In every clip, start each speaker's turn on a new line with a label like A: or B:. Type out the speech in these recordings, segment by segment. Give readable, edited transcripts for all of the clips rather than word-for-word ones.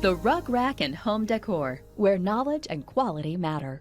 A: The Rug Rack and Home Decor, where knowledge and quality matter.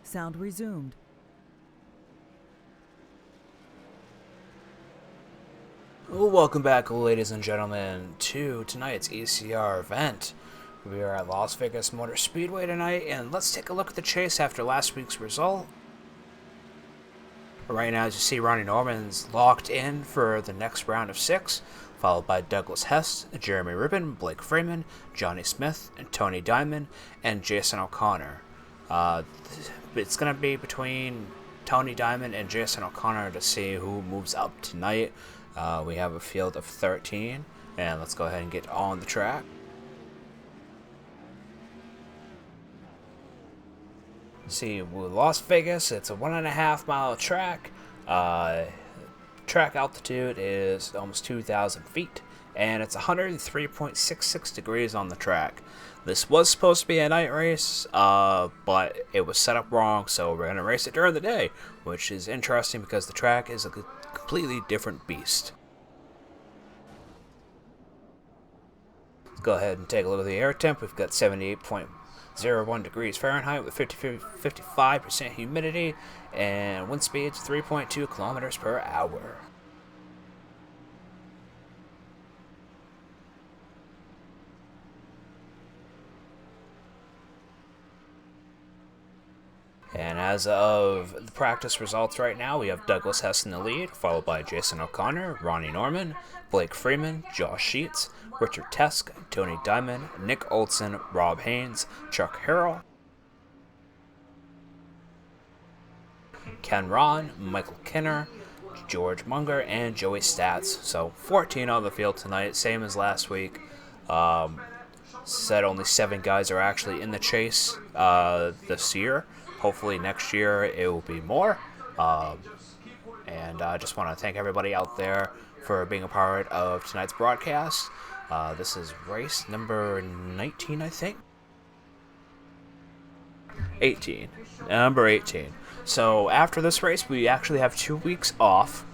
B: Sound resumed.
C: Welcome back, ladies and gentlemen, to tonight's ECR event. We are at Las Vegas Motor Speedway tonight, and let's take a look at the chase after last week's result. Right now, as you see, Ronnie Norman's locked in for the next round of 6, followed by Douglas Hess, Jeremy Ribbon, Blake Freeman, Johnny Smith, and Tony Diamond, and Jason O'Connor. It's going to be between Tony Diamond and Jason O'Connor to see who moves up tonight. We have a field of 13, and let's go ahead and get on the track. See, with Las Vegas, it's a 1.5 mile track. Track altitude is almost 2,000 feet, and it's 103.66 degrees on the track. This was supposed to be a night race, but it was set up wrong, so we're going to race it during the day, which is interesting because the track is a completely different beast. Let's go ahead and take a look at the air temp. We've got 78.01 degrees Fahrenheit with 55% humidity, and wind speeds 3.2 kilometers per hour. And as of the practice results right now, we have Douglas Hess in the lead, followed by Jason O'Connor, Ronnie Norman, Blake Freeman, Josh Sheets, Richard Tesk, Tony Diamond, Nick Olson, Rob Haynes, Chuck Harrell, Ken Ron, Michael Kinner, George Munger, and Joey Stats. So 14 on the field tonight, same as last week. Said only 7 guys are actually in the chase this year. Hopefully next year it will be more. And I just want to thank everybody out there for being a part of tonight's broadcast. This is race number 19, I think. 18. Number 18. So after this race, we actually have 2 weeks off.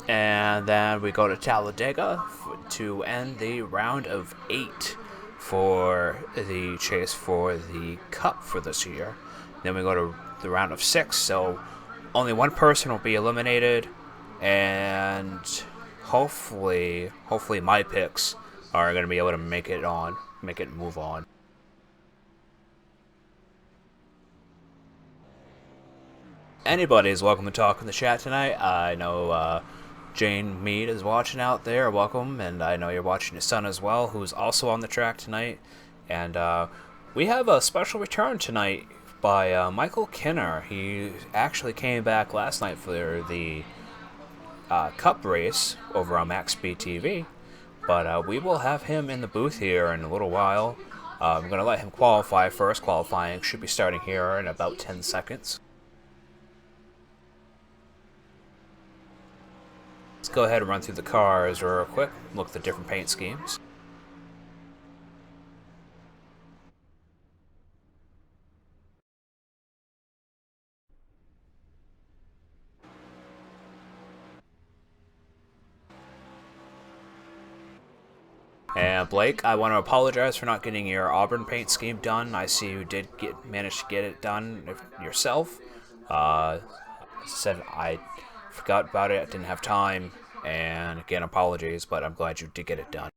C: And then we go to Talladega to end the round of 8 for the chase for the Cup for this year. Then we go to the round of 6, so only one person will be eliminated, and hopefully my picks are going to be able to make it move on. Anybody is welcome to talk in the chat tonight. I know Jane Mead is watching out there. Welcome, and I know you're watching your son as well, who's also on the track tonight. And We have a special return tonight by Michael Kinner. He actually came back last night for the Cup race over on Max Speed TV, but we will have him in the booth here in a little while. I'm going to let him qualify first. Qualifying should be starting here in about 10 seconds. Let's go ahead and run through the cars real quick, look at the different paint schemes. And Blake, I want to apologize for not getting your Auburn paint scheme done. I see you did manage to get it done yourself. Said I forgot about it, I didn't have time, and again, apologies, but I'm glad you did get it done.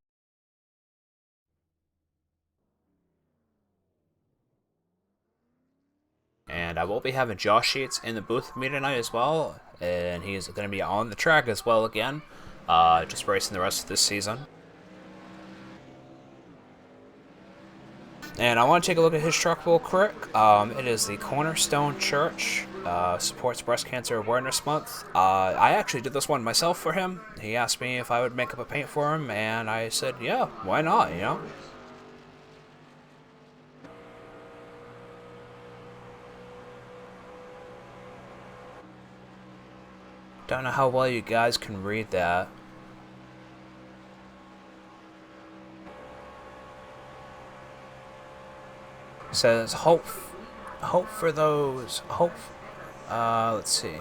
C: And I will be having Josh Sheets in the booth with me tonight as well, and he's going to be on the track as well again, just racing the rest of this season. And I want to take a look at his truck real quick. It is the Cornerstone Church, supports Breast Cancer Awareness Month. I actually did this one myself for him. He asked me if I would make up a paint for him, and I said, yeah, why not, you know? Don't know how well you guys can read that. It says hope for those let's see.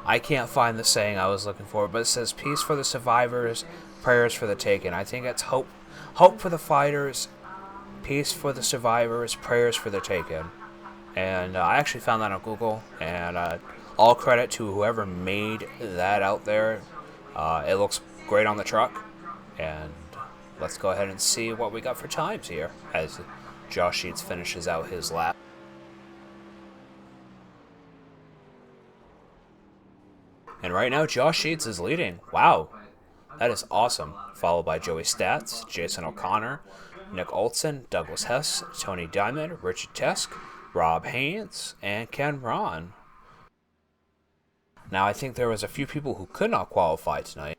C: I can't find the saying I was looking for, but it says peace for the survivors, prayers for the taken. I think it's hope for the fighters, peace for the survivors, prayers for the taken. And I actually found that on Google, and all credit to whoever made that out there. It looks great on the truck, and let's go ahead and see what we got for times here as Josh Sheets finishes out his lap. And right now, Josh Sheets is leading. Wow, that is awesome. Followed by Joey Stats, Jason O'Connor, Nick Olson, Douglas Hess, Tony Diamond, Richard Tesk, Rob Haynes, and Ken Ron. Now, I think there was a few people who could not qualify tonight.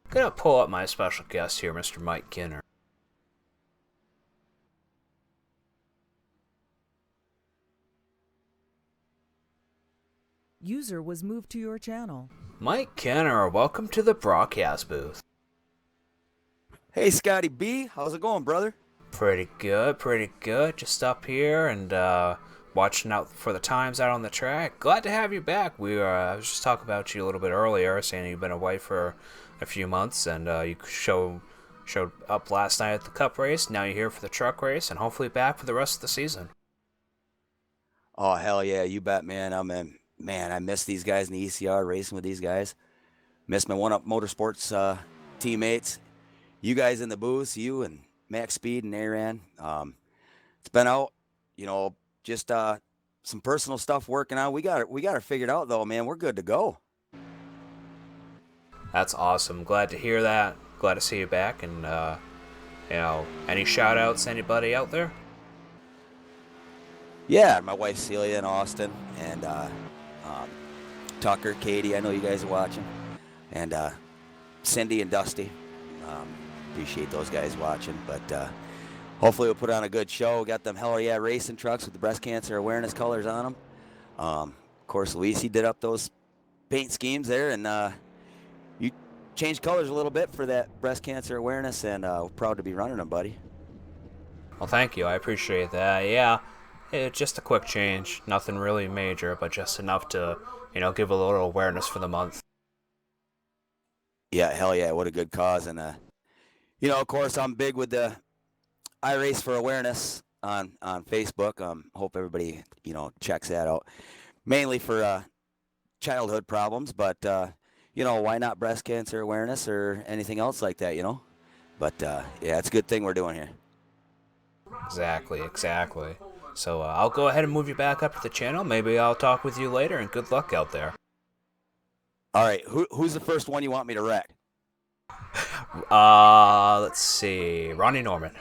C: I'm gonna pull up my special guest here, Mr. Mike Kinner.
B: User was moved to your channel.
C: Mike Kinner, welcome to the broadcast booth.
D: Hey, Scotty B. How's it going, brother?
C: Pretty good, pretty good. Just up here and watching out for the times out on the track. Glad to have you back. I was just talking about you a little bit earlier, saying you've been away for a few months, and you showed up last night at the Cup race. Now you're here for the truck race, and hopefully back for the rest of the season.
D: Oh, hell yeah, you bet, man. I miss these guys in the ECR, racing with these guys. Miss my one-up motorsports teammates. You guys in the booth, you and Max Speed and Aaron. It's been out, just some personal stuff working out. We got it figured out, though, man. We're good to go.
C: That's awesome. Glad to hear that. Glad to see you back. And, any shout-outs, anybody out there?
D: Yeah, my wife Celia in Austin, and Tucker, Katie, I know you guys are watching, and Cindy and Dusty. Appreciate those guys watching, but hopefully we'll put on a good show. Got them hell yeah racing trucks with the breast cancer awareness colors on them. Of course, Luisi did up those paint schemes there, and you changed colors a little bit for that breast cancer awareness, and we're proud to be running them, buddy.
C: Well, thank you. I appreciate that. Yeah, Just a quick change, nothing really major, but just enough to, give a little awareness for the month.
D: Yeah, hell yeah, what a good cause. And of course, I'm big with the iRace for awareness on Facebook. Hope everybody checks that out. Mainly for childhood problems, but why not breast cancer awareness or anything else like that, But yeah, it's a good thing we're doing here.
C: Exactly. So I'll go ahead and move you back up to the channel. Maybe I'll talk with you later, and good luck out there.
D: All right, who's the first one you want me to wreck?
C: Let's see. Ronnie Norman.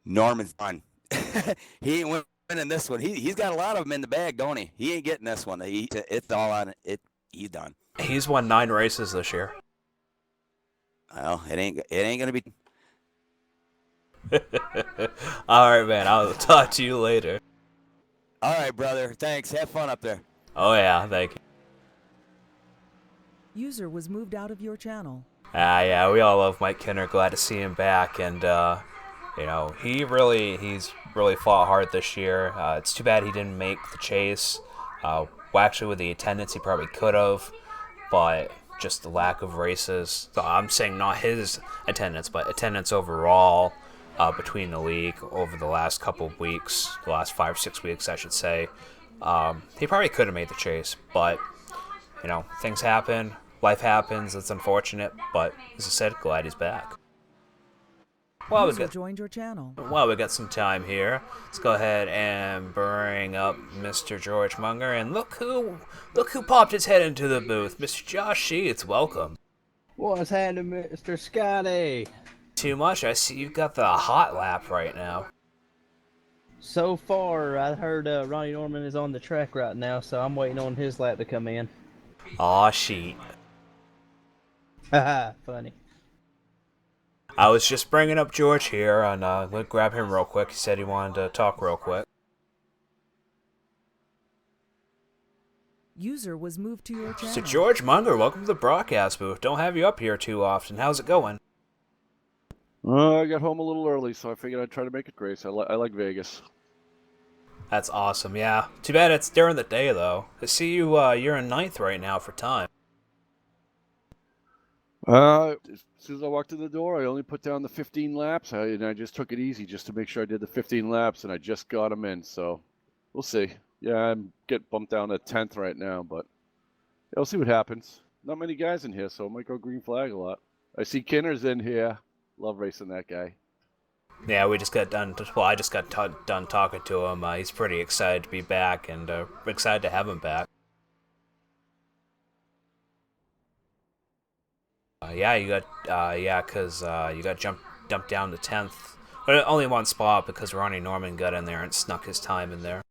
D: Norman's done. He ain't winning this one. He's got a lot of them in the bag, don't he? He ain't getting this one. It's all on it. He's done.
C: He's won 9 races this year.
D: Well, it ain't gonna be.
C: All right, man. I'll talk to you later.
D: All right, brother. Thanks. Have fun up there.
C: Oh yeah, thank you.
B: User was moved out of your channel.
C: Yeah, we all love Mike Kinner. Glad to see him back, and he's really fought hard this year. It's too bad he didn't make the chase. Well, actually, with the attendance, he probably could have, but just the lack of races. So I'm saying not his attendance, but attendance overall between the league over the last couple of weeks, the last 5 or 6 weeks, I should say. He probably could have made the chase, but things happen. Life happens. It's unfortunate, but as I said, glad he's back.
B: User joined your channel.
C: While we got some time here, let's go ahead and bring up Mr. George Munger, and look who popped his head into the booth, Mr. Josh Sheets. Welcome.
E: What's happening, Mr. Scotty?
C: Too much. I see you've got the hot lap right now.
E: So far, I heard Ronnie Norman is on the track right now, so I'm waiting on his lap to come in.
C: Aw, sheet.
E: Haha, funny.
C: I was just bringing up George here, and let's grab him real quick. He said he wanted to talk real quick.
B: User was moved to your channel.
C: So George Munger, welcome to the broadcast booth. Don't have you up here too often. How's it going?
F: I got home a little early, so I figured I'd try to make it Grace. I like Vegas.
C: That's awesome, yeah. Too bad it's during the day, though. I see you're in 9th right now for time.
F: As soon as I walked in the door, I only put down the 15 laps, and I just took it easy just to make sure I did the 15 laps, and I just got them in, so we'll see. Yeah, I'm getting bumped down to 10th right now, but yeah, we'll see what happens. Not many guys in here, so I might go green flag a lot. I see Kinner's in here. Love racing that guy.
C: Yeah, we just got done. Well, I just got done talking to him. He's pretty excited to be back, and excited to have him back. Because you got dumped down to 10th, but only one spot because Ronnie Norman got in there and snuck his time in there.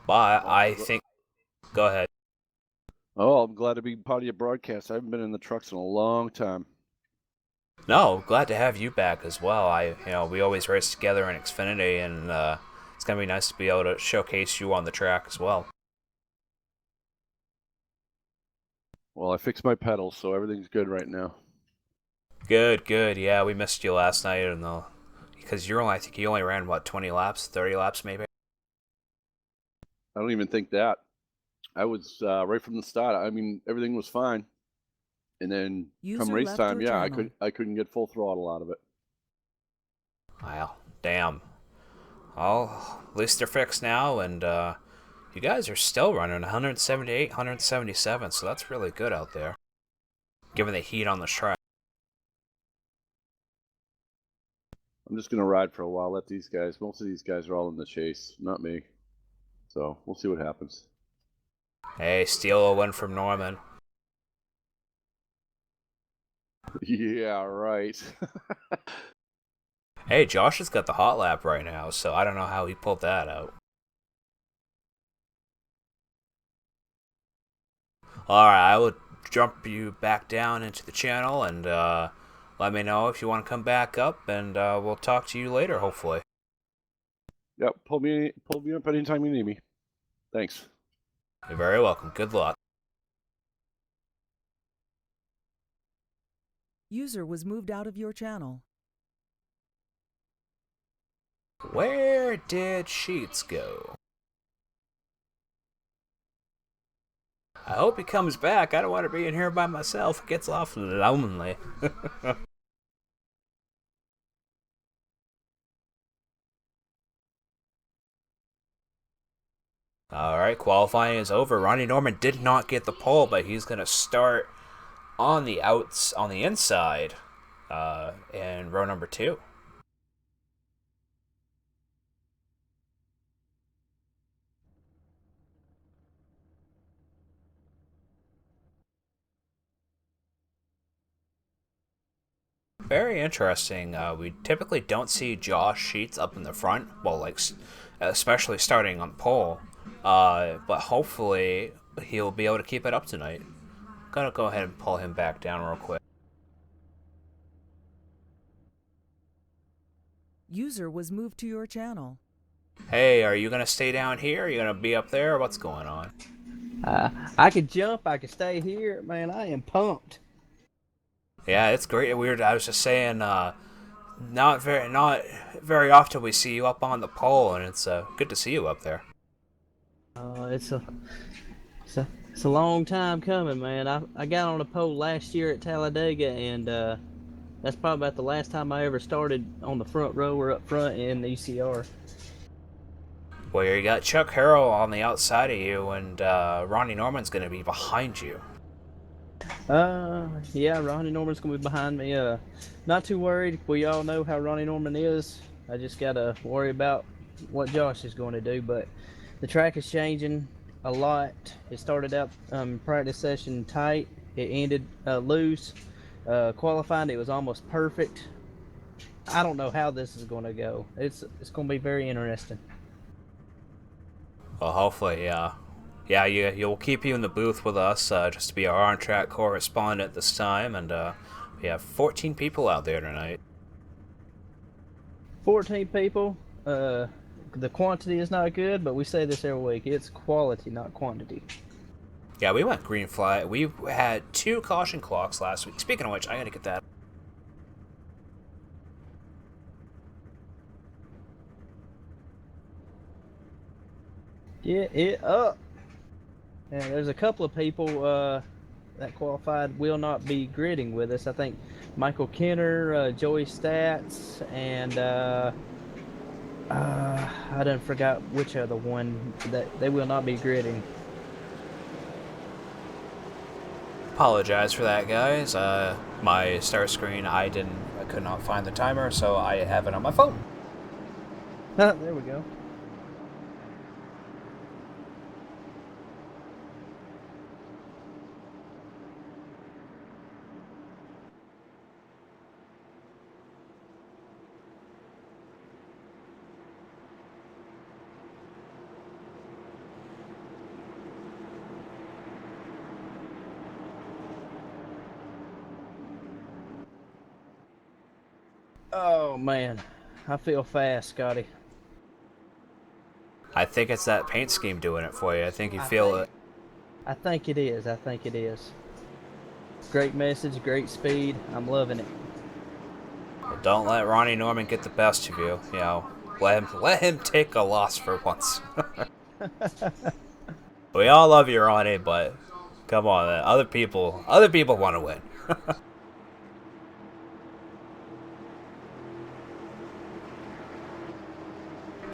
C: But I think, go ahead.
F: Oh, I'm glad to be part of your broadcast. I haven't been in the trucks in a long time.
C: No, glad to have you back as well. We always race together in Xfinity, and it's gonna be nice to be able to showcase you on the track as well.
F: Well, I fixed my pedals, so everything's good right now.
C: Good. Yeah, we missed you last night, because I think you only ran 20 laps, 30 laps maybe.
F: I don't even think that. I was right from the start. I mean, everything was fine, and then come race time, yeah, I couldn't get full throttle out of it.
C: Wow, damn. Well, at least they're fixed now, and you guys are still running 178, 177, so that's really good out there, given the heat on the track.
F: I'm just gonna ride for a while. Let these guys. Most of these guys are all in the chase, not me. So we'll see what happens.
C: Hey, steal a win from Norman.
F: Yeah, right.
C: Hey, Josh has got the hot lap right now, so I don't know how he pulled that out. Alright, I will jump you back down into the channel, and let me know if you want to come back up, and we'll talk to you later, hopefully.
F: Yep, pull me up anytime you need me. Thanks.
C: You're very welcome. Good luck.
B: User was moved out of your channel.
C: Where did Sheets go? I hope he comes back. I don't want to be in here by myself. It gets awfully lonely. Alright, qualifying is over. Ronnie Norman did not get the pole, but he's going to start on the inside in row number 2. Very interesting. We typically don't see Josh Sheets up in the front, well, like, especially starting on pole. But hopefully he'll be able to keep it up tonight. Gotta go ahead and pull him back down real quick.
B: User was moved to your channel.
C: Hey, are you gonna stay down here? Are you gonna be up there? What's going on?
E: I could jump. I could stay here. Man, I am pumped.
C: Yeah, it's great. Weird. I was just saying, not very often we see you up on the pole, and it's good to see you up there.
E: It's a long time coming, man. I got on a pole last year at Talladega, and that's probably about the last time I ever started on the front row or up front in ECR.
C: Well, you got Chuck Harrell on the outside of you, and Ronnie Norman's going to be behind you.
E: Yeah, Ronnie Norman's gonna be behind me. Not too worried. We all know how Ronnie Norman is. I just gotta worry about what Josh is going to do. But the track is changing a lot. It started out practice session tight. It ended loose. Qualifying, it was almost perfect. I don't know how this is going to go. It's going to be very interesting.
C: Well, hopefully, yeah, you'll keep you in the booth with us just to be our on-track correspondent this time, and we have 14 people out there tonight.
E: 14 people. The quantity is not good, but we say this every week. It's quality, not quantity.
C: Yeah, we went green flag. We had 2 caution clocks last week. Speaking of which, I gotta get that.
E: Get it up. And there's a couple of people that qualified will not be gridding with us. I think Michael Kenner, Joey Stats, and I done forgot which other one that they will not be gridding.
C: Apologize for that, guys. My start screen, I could not find the timer, so I have it on my phone.
E: There we go. Oh man, I feel fast, Scotty.
C: I think it's that paint scheme doing it for you. I think you feel it.
E: I think it is. I think it is. Great message, great speed. I'm loving it.
C: Well, don't let Ronnie Norman get the best of you. You know, let him take a loss for once. We all love you, Ronnie, but come on, man. Other people want to win.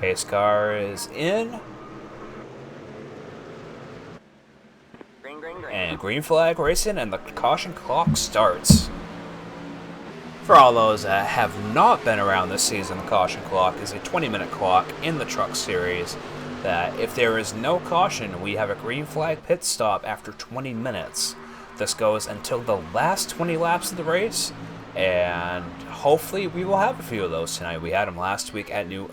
C: Pace car is in. And green flag racing, and the caution clock starts. For all those that have not been around this season, the caution clock is a 20-minute clock in the truck series that if there is no caution, we have a green flag pit stop after 20 minutes. This goes until the last 20 laps of the race, and hopefully we will have a few of those tonight. We had them last week at New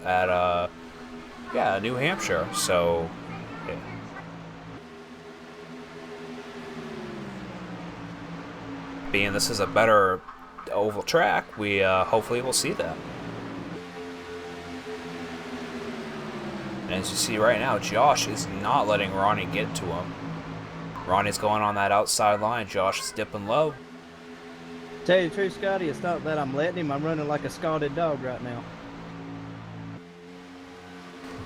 C: Hampshire, so yeah. Being this is a better oval track, we hopefully will see that. And as you see right now, Josh is not letting Ronnie get to him. Ronnie's going on that outside line. Josh is dipping low.
E: Tell you the truth, Scotty, it's not that I'm letting him. I'm running like a scalded dog right now.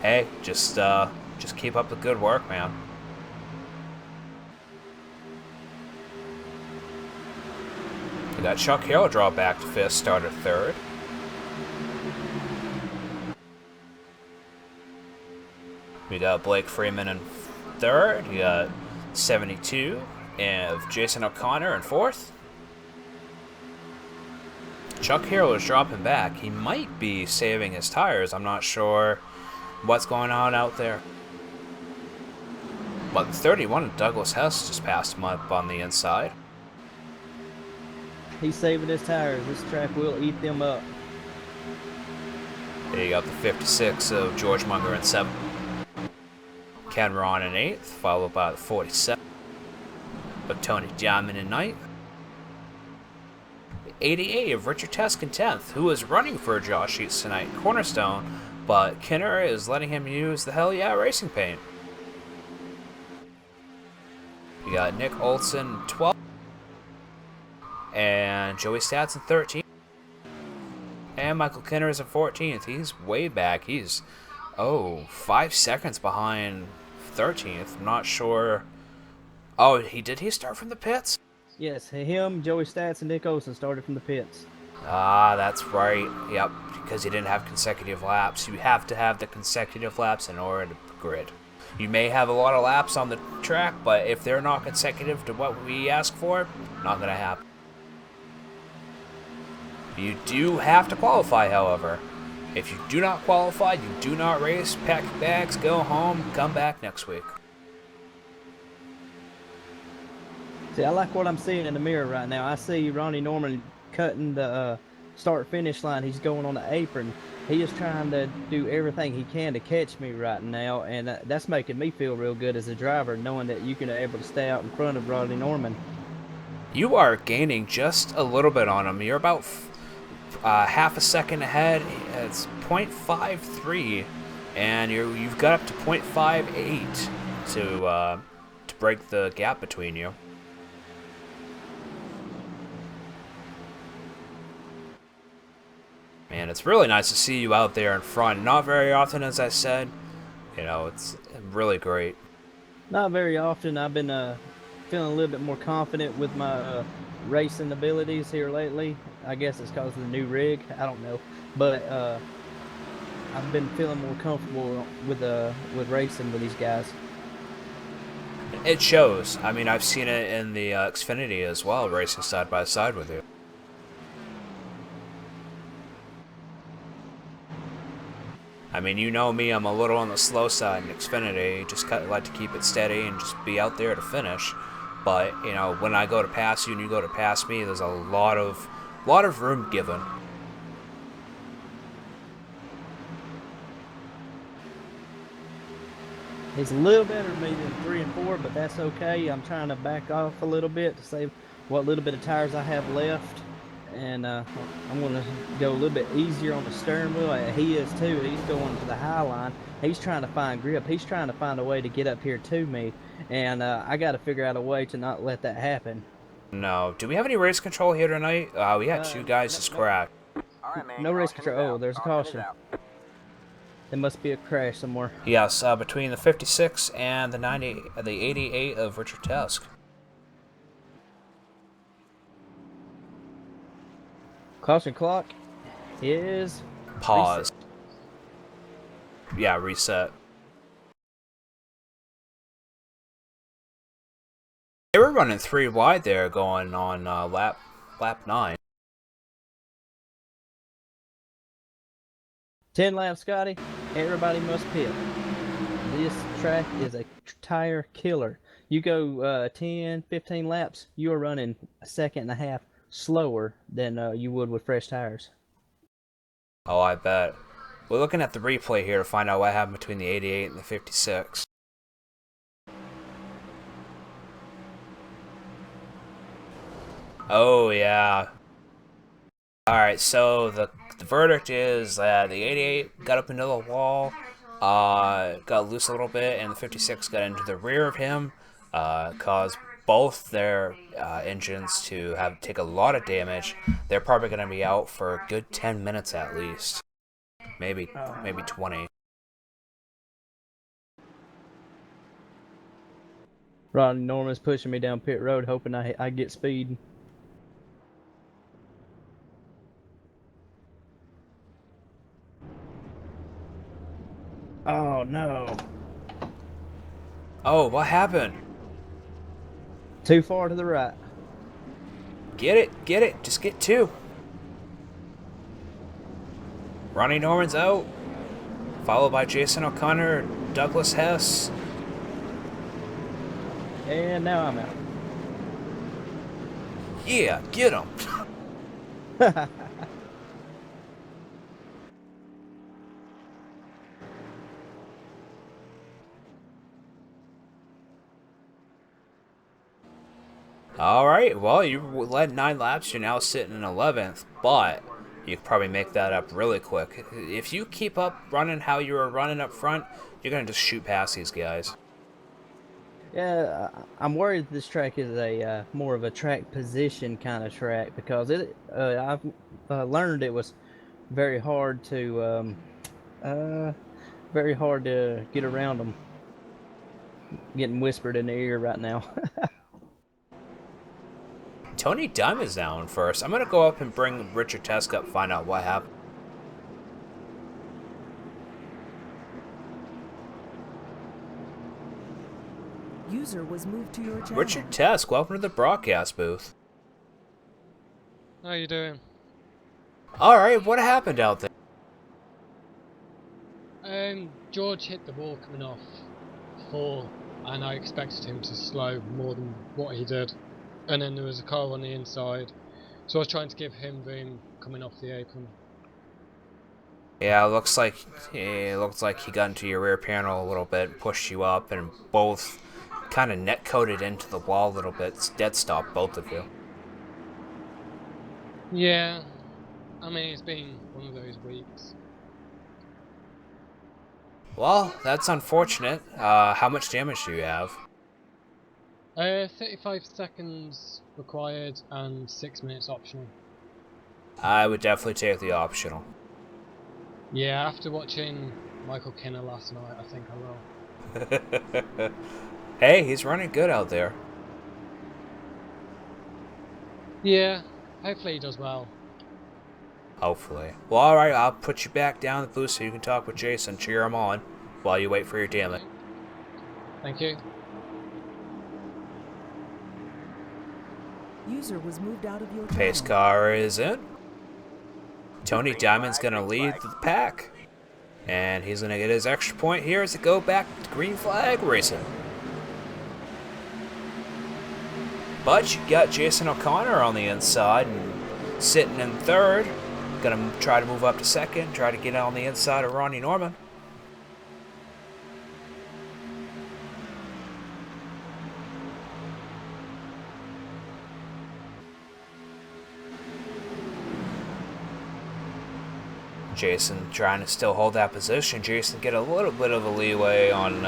C: Hey, just keep up the good work, man. We got Chuck Hill draw back to 5th, started 3rd. We got Blake Freeman in 3rd. We got 72 of Jason O'Connor in 4th. Chuck Hill is dropping back. He might be saving his tires. I'm not sure what's going on out there. But 31 of Douglas Hess just passed him up on the inside.
E: He's saving his tires. This track will eat them up.
C: There you got the 56 of George Munger in 7th. Ken Ron in 8th, followed by the 47 of Tony Diamond in 9th. The 88 of Richard Tesk in 10th, who is running for Josh Sheets tonight, Cornerstone, but Kinner is letting him use the Hell Yeah Racing paint. You got Nick Olson 12th, and Joey Stats in 13th. And Michael Kinner is in 14th. He's way back. He's 5 seconds behind 13th. I'm not sure. Oh, he start from the pits?
E: Yes, him, Joey Stats, and Nick Olson started from the pits.
C: Ah, that's right. Yep, because he didn't have consecutive laps. You have to have the consecutive laps in order to grid. You may have a lot of laps on the track, but if they're not consecutive to what we ask for, not going to happen. You do have to qualify, however. If you do not qualify, you do not race, pack your bags, go home, come back next week.
E: See, I like what I'm seeing in the mirror right now. I see Ronnie Norman cutting the start-finish line. He's going on the apron. He is trying to do everything he can to catch me right now, and that's making me feel real good as a driver, knowing that you can be able to stay out in front of Ronnie Norman.
C: You are gaining just a little bit on him. You're about half a second ahead. It's 0.53, and you've got up to 0.58 to break the gap between you. Man, it's really nice to see you out there in front. Not very often, as I said. You know, it's really great.
E: Not very often. I've been feeling a little bit more confident with my racing abilities here lately. I guess it's because of the new rig. I don't know, but I've been feeling more comfortable with racing with these guys.
C: It shows. I mean, I've seen it in the Xfinity as well, racing side by side with you. I mean, you know me, I'm a little on the slow side in Xfinity. Just kind of like to keep it steady and just be out there to finish. But, you know, when I go to pass you and you go to pass me, there's a lot of room given.
E: He's a little better than me than 3 and 4, but that's okay. I'm trying to back off a little bit to save what little bit of tires I have left. And I'm going to go a little bit easier on the steering wheel. He is too. He's going to the high line. He's trying to find grip. He's trying to find a way to get up here to me. And I got to figure out a way to not let that happen.
C: No. Do we have any race control here tonight? We got 2 guys just cracked.
E: No race control. Oh, there's a caution. There must be a crash somewhere.
C: Yes, between the 56 and the 88 of Richard Tesk.
E: Caution clock is
C: pause.
E: Reset.
C: Yeah, reset. They were running 3 wide there, going on lap 9.
E: 10 laps, Scotty. Everybody must pit. This track is a tire killer. You go 10, 15 laps, you are running a second and a half slower than you would with fresh tires.
C: Oh, I bet. We're looking at the replay here to find out what happened between the 88 and the 56. Oh, yeah. Alright, so the verdict is that the 88 got up into the wall, got loose a little bit, and the 56 got into the rear of him, caused both their engines to take a lot of damage. They're probably going to be out for a good 10 minutes at least, maybe 20.
E: Ronnie Norman's pushing me down pit road, hoping I get speed. Oh no!
C: Oh, what happened?
E: Too far to the right.
C: Get it. Just get 2. Ronnie Norman's out, followed by Jason O'Connor, Douglas Hess.
E: And now I'm out.
C: Yeah, get him. All right, well, you led 9 laps. You're now sitting in 11th, but you could probably make that up really quick. If you keep up running how you were running up front, you're going to just shoot past these guys.
E: Yeah, I'm worried this track is a more of a track position kind of track, because I've learned it was very hard to get around them. Getting whispered in the ear right now.
C: Tony Diamond's down first. I'm going to go up and bring Richard Tesk up, find out what happened.
B: User was moved to your channel.
C: Richard Tesk, welcome to the broadcast booth.
G: How you doing?
C: All right, what happened out there?
G: George hit the wall coming off 4, and I expected him to slow more than what he did. And then there was a car on the inside, so I was trying to give him room coming off the apron.
C: Yeah, it looks like he got into your rear panel a little bit, pushed you up, and both kind of net coated into the wall a little bit. It's dead stop both of you.
G: Yeah, I mean, it's been one of those weeks.
C: Well, that's unfortunate. How much damage do you have?
G: 35 seconds required and 6 minutes optional.
C: I would definitely take the optional.
G: Yeah, after watching Michael Kinner last night, I think I will.
C: Hey, he's running good out there.
G: Yeah, hopefully he does well.
C: Hopefully. Well, alright, I'll put you back down the booth so you can talk with Jason, cheer him on, while you wait for your damage.
G: Thank you.
B: User was moved out of your channel.
C: Pace car is in. Tony Diamond's going to lead the pack. And he's going to get his extra point here as they go back to green flag racing. But you got Jason O'Connor on the inside and sitting in third. Going to try to move up to second, try to get on the inside of Ronnie Norman. Jason trying to still hold that position. Jason get a little bit of a leeway on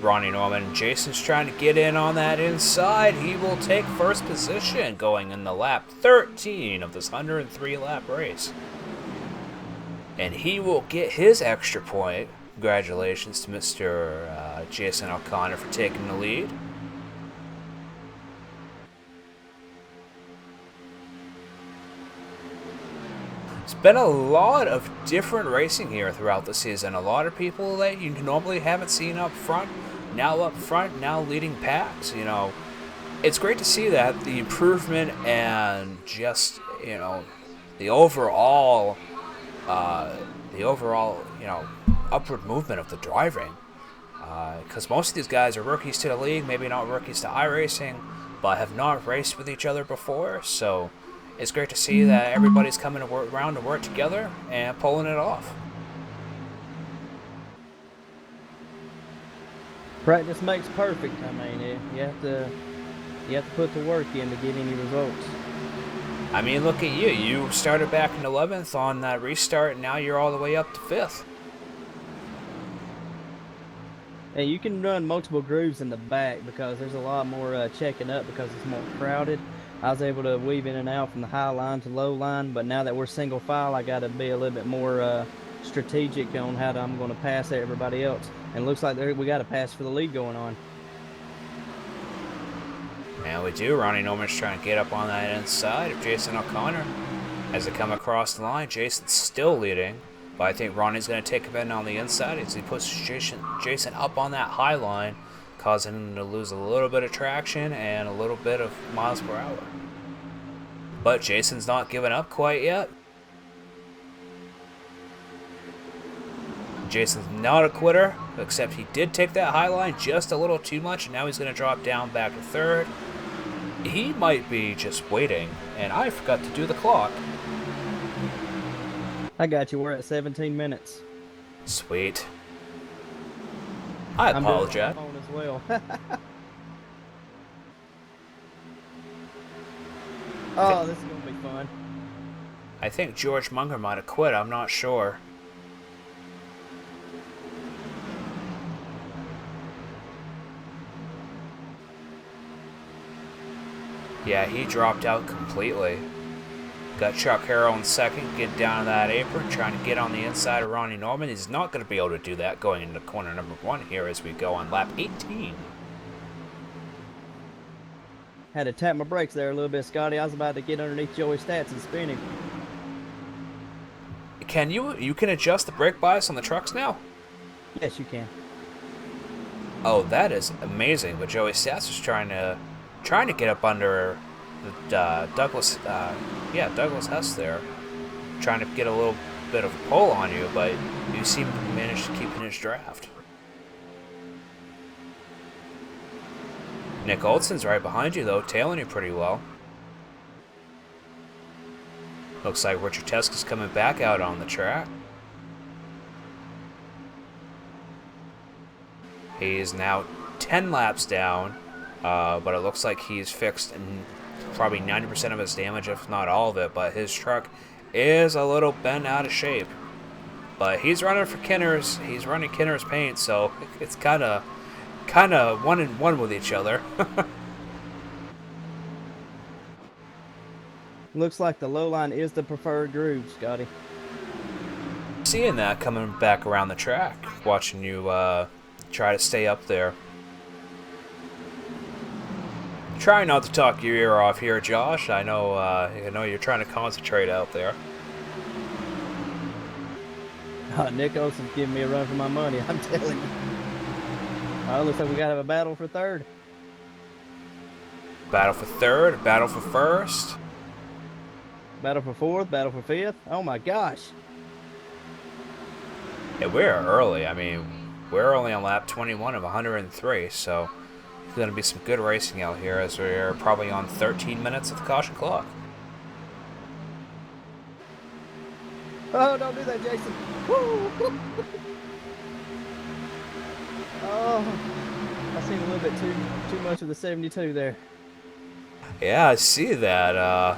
C: Ronnie Norman. Jason's trying to get in on that inside. He will take first position going in the lap 13 of this 103 lap race. And he will get his extra point. Congratulations to Mr. Jason O'Connor for taking the lead. It's been a lot of different racing here throughout the season. A lot of people that you normally haven't seen up front, now leading packs. You know, it's great to see that the improvement and just, you know, the overall upward movement of the driving. Because most of these guys are rookies to the league, maybe not rookies to iRacing, but have not raced with each other before. So it's great to see that everybody's coming around to work together and pulling it off.
E: Practice makes perfect. I mean, you have to put the work in to get any results.
C: I mean, look at you. You started back in 11th on that restart, and now you're all the way up to 5th.
E: And you can run multiple grooves in the back because there's a lot more checking up because it's more crowded. I was able to weave in and out from the high line to low line, but now that we're single file, I got to be a little bit more strategic on how I'm going to pass everybody else. And it looks like we got a pass for the lead going on.
C: And we do. Ronnie Norman's trying to get up on that inside of Jason O'Connor. As they come across the line, Jason's still leading, but I think Ronnie's going to take him in on the inside as he puts Jason up on that high line, causing him to lose a little bit of traction and a little bit of miles per hour. But Jason's not giving up quite yet. Jason's not a quitter, except he did take that high line just a little too much, and now he's going to drop down back to third. He might be just waiting, and I forgot to do the clock.
E: I got you. We're at 17 minutes.
C: Sweet. I apologize.
E: I'm doing it on phone as well. Oh, this is going to be fun.
C: I think George Munger might have quit. I'm not sure. Yeah, he dropped out completely. Got Chuck Harrell in second, get down to that apron, trying to get on the inside of Ronnie Norman. He's not going to be able to do that going into corner number 1 here as we go on lap 18.
E: Had to tap my brakes there a little bit, Scotty. I was about to get underneath Joey's stats and spin him.
C: Can you can adjust the brake bias on the trucks now?
E: Yes, you can.
C: Oh, that is amazing. But Joey Stats was trying to get up under the Douglas Hess there, trying to get a little bit of a pull on you, but you seem to manage to keep in his draft. Nick Olson's right behind you though, tailing you pretty well. Looks like Richard Teska's coming back out on the track. He is now 10 laps down, but it looks like he's fixed probably 90% of his damage, if not all of it, but his truck is a little bent out of shape. But he's running for Kinner's. He's running Kinner's paint, so it's kind of 1-1 with each other.
E: Looks like the low line is the preferred groove, Scotty.
C: Seeing that coming back around the track, watching you try to stay up there. Try not to talk your ear off here, Josh. I know you're trying to concentrate out there.
E: Nick Olson's giving me a run for my money, I'm telling you. Looks like we gotta have a battle for third.
C: Battle for third, battle for first.
E: Battle for fourth, battle for fifth. Oh my gosh.
C: Yeah, we're early. I mean, we're only on lap 21 of 103, so it's going to be some good racing out here as we're probably on 13 minutes of the caution clock.
E: Oh, don't do that, Jason. Woo! Oh, I seen a little bit too much of the 72 there.
C: Yeah, I see that.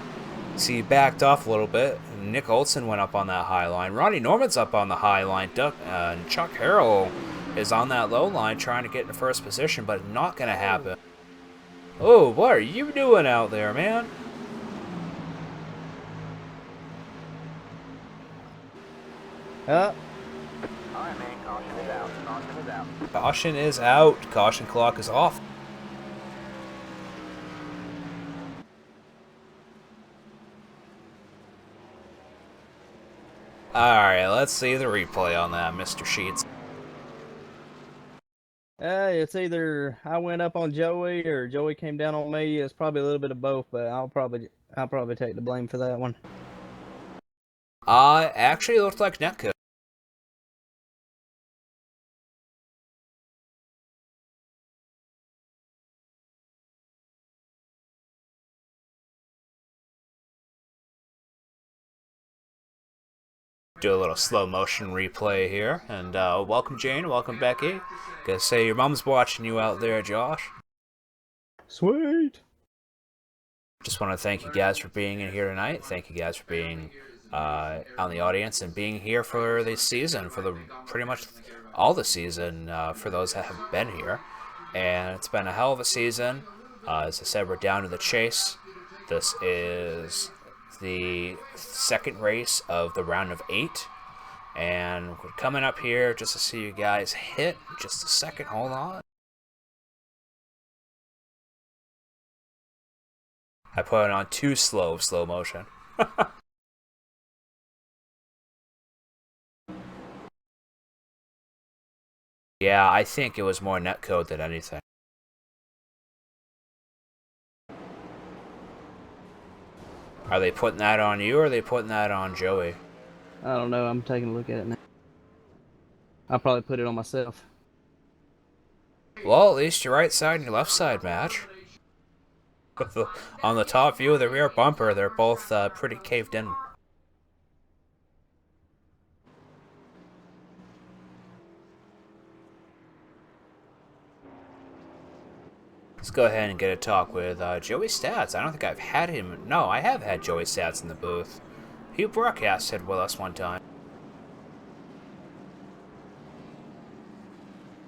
C: See, he backed off a little bit. Nick Olson went up on that high line. Ronnie Norman's up on the high line. And Chuck Harrell is on that low line trying to get into first position, but not going to happen. Oh, what are you doing out there, man?
E: Up.
H: Alright, man. Caution is out. Caution is out.
C: Caution is out. Caution clock is off. Alright, let's see the replay on that, Mr. Sheets.
E: It's either I went up on Joey or Joey came down on me. It's probably a little bit of both, but I'll probably take the blame for that one.
C: Actually it looked like Nick could. Do a little slow motion replay here, and welcome Jane, welcome Becky. Gotta say your mom's watching you out there, Josh.
E: Sweet.
C: Just want to thank you guys for being in here tonight. Thank you guys for being on the audience and being here for this season, for the pretty much all the season for those that have been here. And it's been a hell of a season. As I said, we're down to the chase. This is the second race of the round of 8. And we're coming up here just to see you guys hit. Just a second, hold on. I put it on too slow motion. Yeah, I think it was more netcode than anything. Are they putting that on you or are they putting that on Joey?
E: I don't know. I'm taking a look at it now. I'll probably put it on myself.
C: Well, at least your right side and your left side match. On the top view of the rear bumper, they're both pretty caved in. Let's go ahead and get a talk with Joey Stats. I don't think I've had him. No, I have had Joey Stats in the booth. He broadcasted with us one time.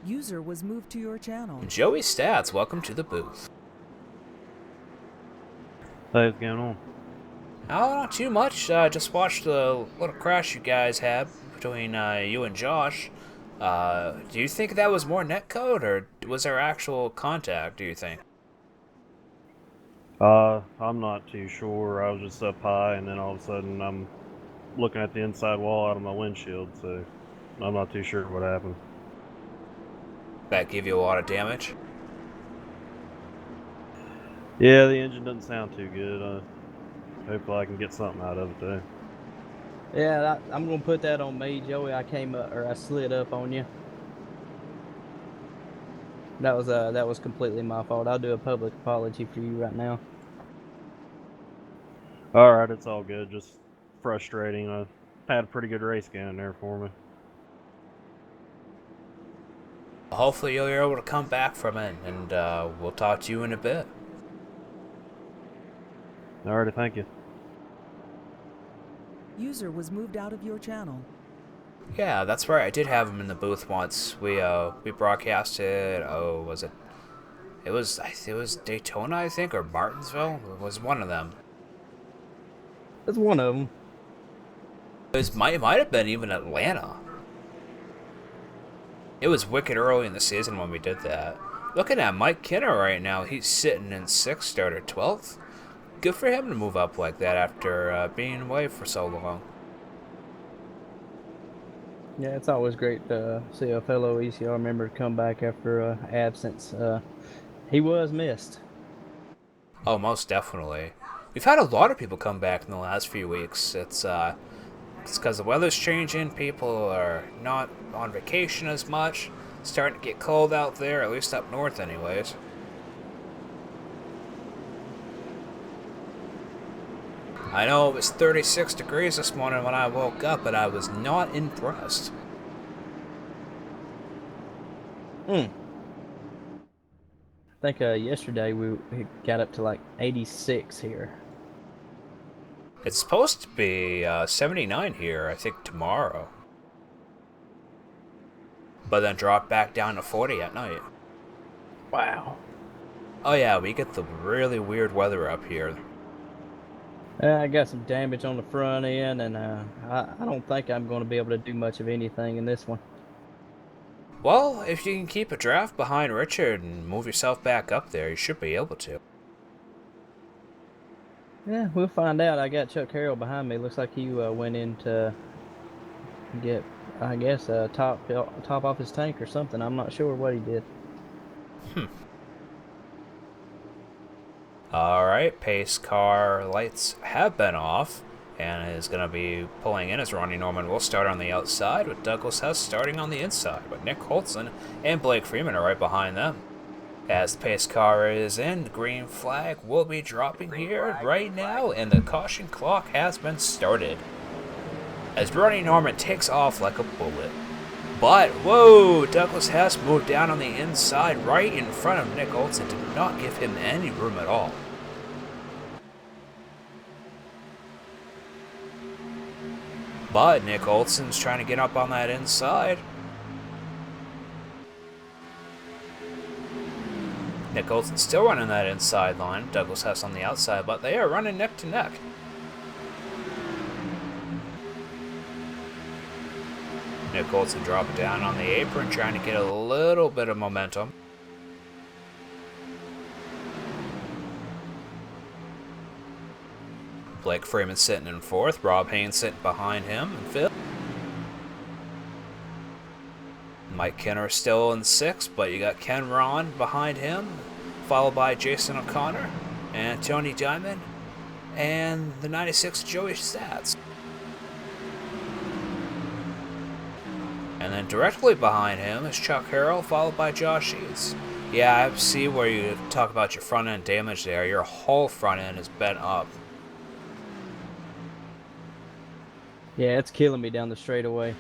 B: User was moved to your channel.
C: Joey Stats, welcome to the booth.
I: Hey, what's going on?
C: Oh, not too much. Just watched the little crash you guys had between you and Josh. Do you think that was more netcode, or was there actual contact, do you think?
I: I'm not too sure. I was just up high, and then all of a sudden I'm looking at the inside wall out of my windshield, so I'm not too sure what happened.
C: That give you a lot of damage?
I: Yeah, the engine doesn't sound too good. Hopefully I can get something out of it, though.
E: Yeah, I'm gonna put that on me, Joey. I came up, or I slid up on you. That was completely my fault. I'll do a public apology for you right now.
I: Alright, it's all good. Just frustrating. I had a pretty good race going there for me.
C: Hopefully you're able to come back from it, and we'll talk to you in a bit.
I: Alrighty, thank you.
B: User was moved out of your channel.
C: Yeah, that's right. I did have him in the booth once. We broadcasted. Oh, was it? It was Daytona, I think, or Martinsville. It was one of them.
E: It's one of them.
C: It might have been even Atlanta. It was wicked early in the season when we did that. Looking at Mike Kinner right now, he's sitting in 6th, started 12th. Good for him to move up like that after being away for so long.
E: Yeah, it's always great to see a fellow ECR member come back after absence. He was missed.
C: Oh, most definitely. We've had a lot of people come back in the last few weeks. It's because the weather's changing. People are not on vacation as much. It's starting to get cold out there, at least up north anyways. I know it was 36 degrees this morning when I woke up, but I was not impressed.
E: I think yesterday we got up to like 86 here.
C: It's supposed to be 79 here, I think, tomorrow. But then drop back down to 40 at night.
E: Wow.
C: Oh yeah, we get the really weird weather up here.
E: I got some damage on the front end, and I don't think I'm going to be able to do much of anything in this one.
C: Well, if you can keep a draft behind Richard and move yourself back up there, you should be able to.
E: Yeah, we'll find out. I got Chuck Harrell behind me. Looks like he went in to get, I guess, top off his tank or something. I'm not sure what he did.
C: Alright, pace car lights have been off, and is going to be pulling in as Ronnie Norman will start on the outside, with Douglas Hess starting on the inside, but Nick Holtzen and Blake Freeman are right behind them. As the pace car is in, the green flag will be dropping here right now, and the caution clock has been started. As Ronnie Norman takes off like a bullet. But, whoa, Douglas Hess moved down on the inside right in front of Nick Holtzen, did not give him any room at all. But Nick Holtzen's trying to get up on that inside. Nick Olson still running that inside line. Douglas Hess on the outside, but they are running neck to neck. Nick Olson dropping down on the apron, trying to get a little bit of momentum. Blake Freeman sitting in fourth. Rob Haynes sitting behind him in fifth. Mike Kenner still in sixth, but you got Ken Ron behind him, followed by Jason O'Connor and Tony Diamond and the 96 Joey Stats. And then directly behind him is Chuck Harrell, followed by Josh Eads. Yeah, I see where you talk about your front end damage there. Your whole front end is bent up.
E: Yeah, it's killing me down the straightaway.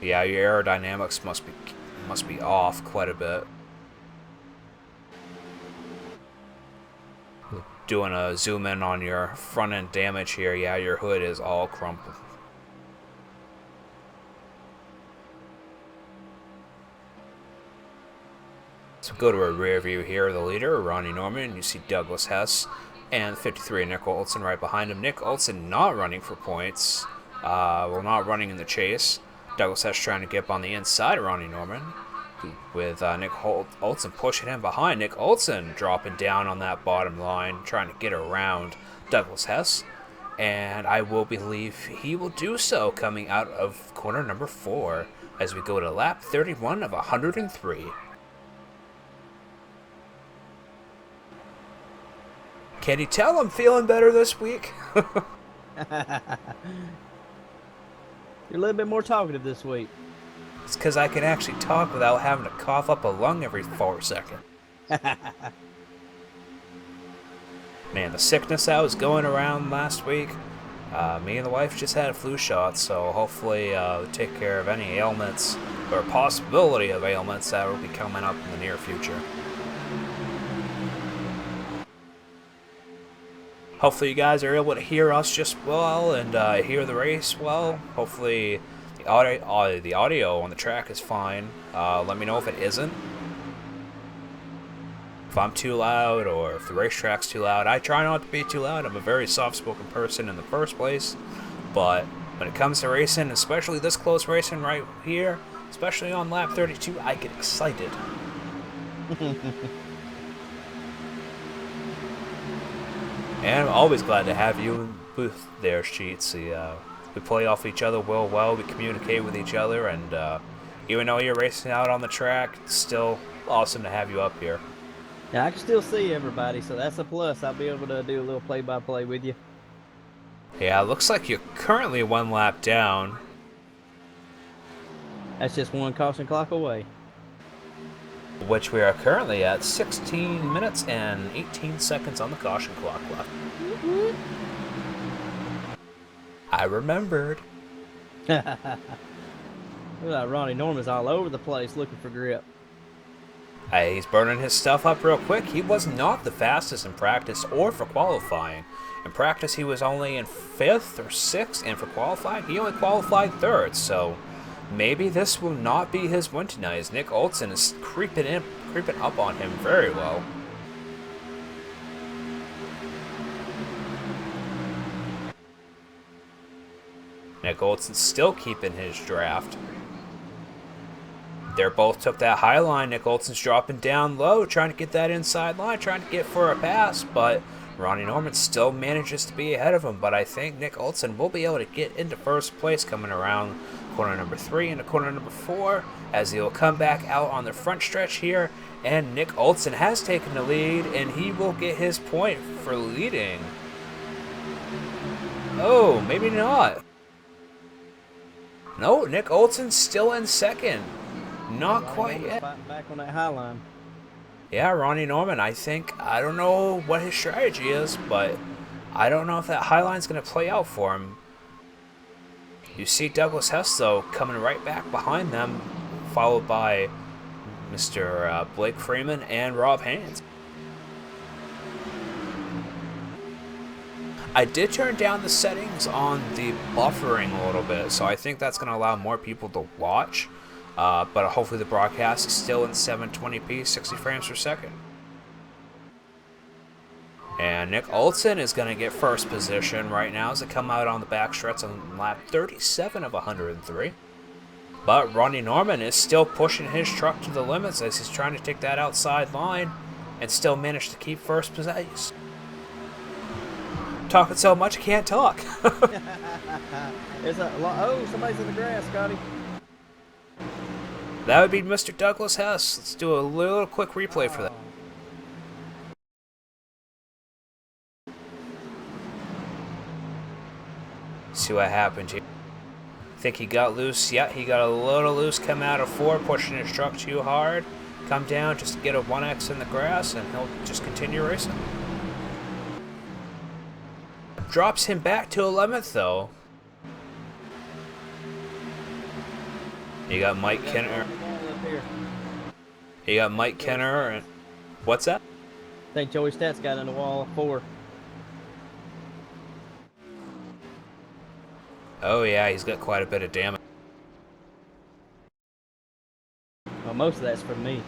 C: Yeah, your aerodynamics must be off quite a bit. Doing a zoom in on your front end damage here. Yeah, your hood is all crumpled. So go to a rear view here. The leader, Ronnie Norman. You see Douglas Hess and 53 Nick Olson right behind him. Nick Olson not running for points. Well, not running in the chase. Douglas Hess trying to get up on the inside of Ronnie Norman, with Nick Olson pushing him behind. Nick Olson dropping down on that bottom line, trying to get around Douglas Hess, and I will believe he will do so coming out of corner number 4 as we go to lap 31 of 103. Can you tell I'm feeling better this week?
E: You're a little bit more talkative this week.
C: It's because I can actually talk without having to cough up a lung every 4 seconds. Man, the sickness that was going around last week, me and the wife just had a flu shot, so hopefully we'll take care of any ailments or possibility of ailments that will be coming up in the near future. Hopefully you guys are able to hear us just well and hear the race well. Hopefully the audio on the track is fine. Let me know if it isn't. If I'm too loud or if the racetrack's too loud. I try not to be too loud. I'm a very soft-spoken person in the first place. But when it comes to racing, especially this close racing right here, especially on lap 32, I get excited. And I'm always glad to have you in the booth there, Sheets. We play off each other well, we communicate with each other, and even though you're racing out on the track, it's still awesome to have you up here.
E: Yeah, I can still see everybody, so that's a plus. I'll be able to do a little play-by-play with you.
C: Yeah, it looks like you're currently 1 lap down.
E: That's just 1 caution clock away.
C: Which we are currently at 16 minutes and 18 seconds on the caution clock left. I remembered.
E: Look like Ronnie Norman's all over the place looking for grip.
C: Hey, he's burning his stuff up real quick. He was not the fastest in practice or for qualifying. In practice, he was only in 5th or 6th, and for qualifying, he only qualified 3rd, so maybe this will not be his win tonight, as Nick Olson is creeping up on him very well. Nick Olson still keeping his draft. They both took that high line. Nick Olson's dropping down low, trying to get that inside line, trying to get for a pass, but Ronnie Norman still manages to be ahead of him. But I think Nick Olson will be able to get into first place coming around corner number 3 into corner number 4, as he'll come back out on the front stretch here, and Nick Olson has taken the lead, and he will get his point for leading. Oh, maybe not. No, Nick Olson's still in 2nd. Not quite yet.
E: Back on that high line.
C: Yeah, Ronnie Norman, I don't know what his strategy is, but I don't know if that high line's going to play out for him. You see Douglas Hess, though, coming right back behind them, followed by Mr. Blake Freeman and Rob Haynes. I did turn down the settings on the buffering a little bit, so I think that's going to allow more people to watch. But hopefully the broadcast is still in 720p, 60 frames per second. And Nick Olson is going to get first position right now as they come out on the back stretch on lap 37 of 103. But Ronnie Norman is still pushing his truck to the limits as he's trying to take that outside line and still manage to keep first place. Talking so much, I can't talk.
E: It's oh, somebody's in the grass, Scotty.
C: That would be Mr. Douglas Hess. Let's do a little quick replay for that. See what happened here. Think he got loose? Yeah, he got a little loose coming out of 4, pushing his truck too hard. Come down just to get a 1X in the grass, and he'll just continue racing. Drops him back to 11th, though. You got Mike Kenner. You got Mike Kenner. And what's that?
E: I think Joey Stats got in the wall 4.
C: Oh yeah, he's got quite a bit of damage.
E: Well, most of that's from me.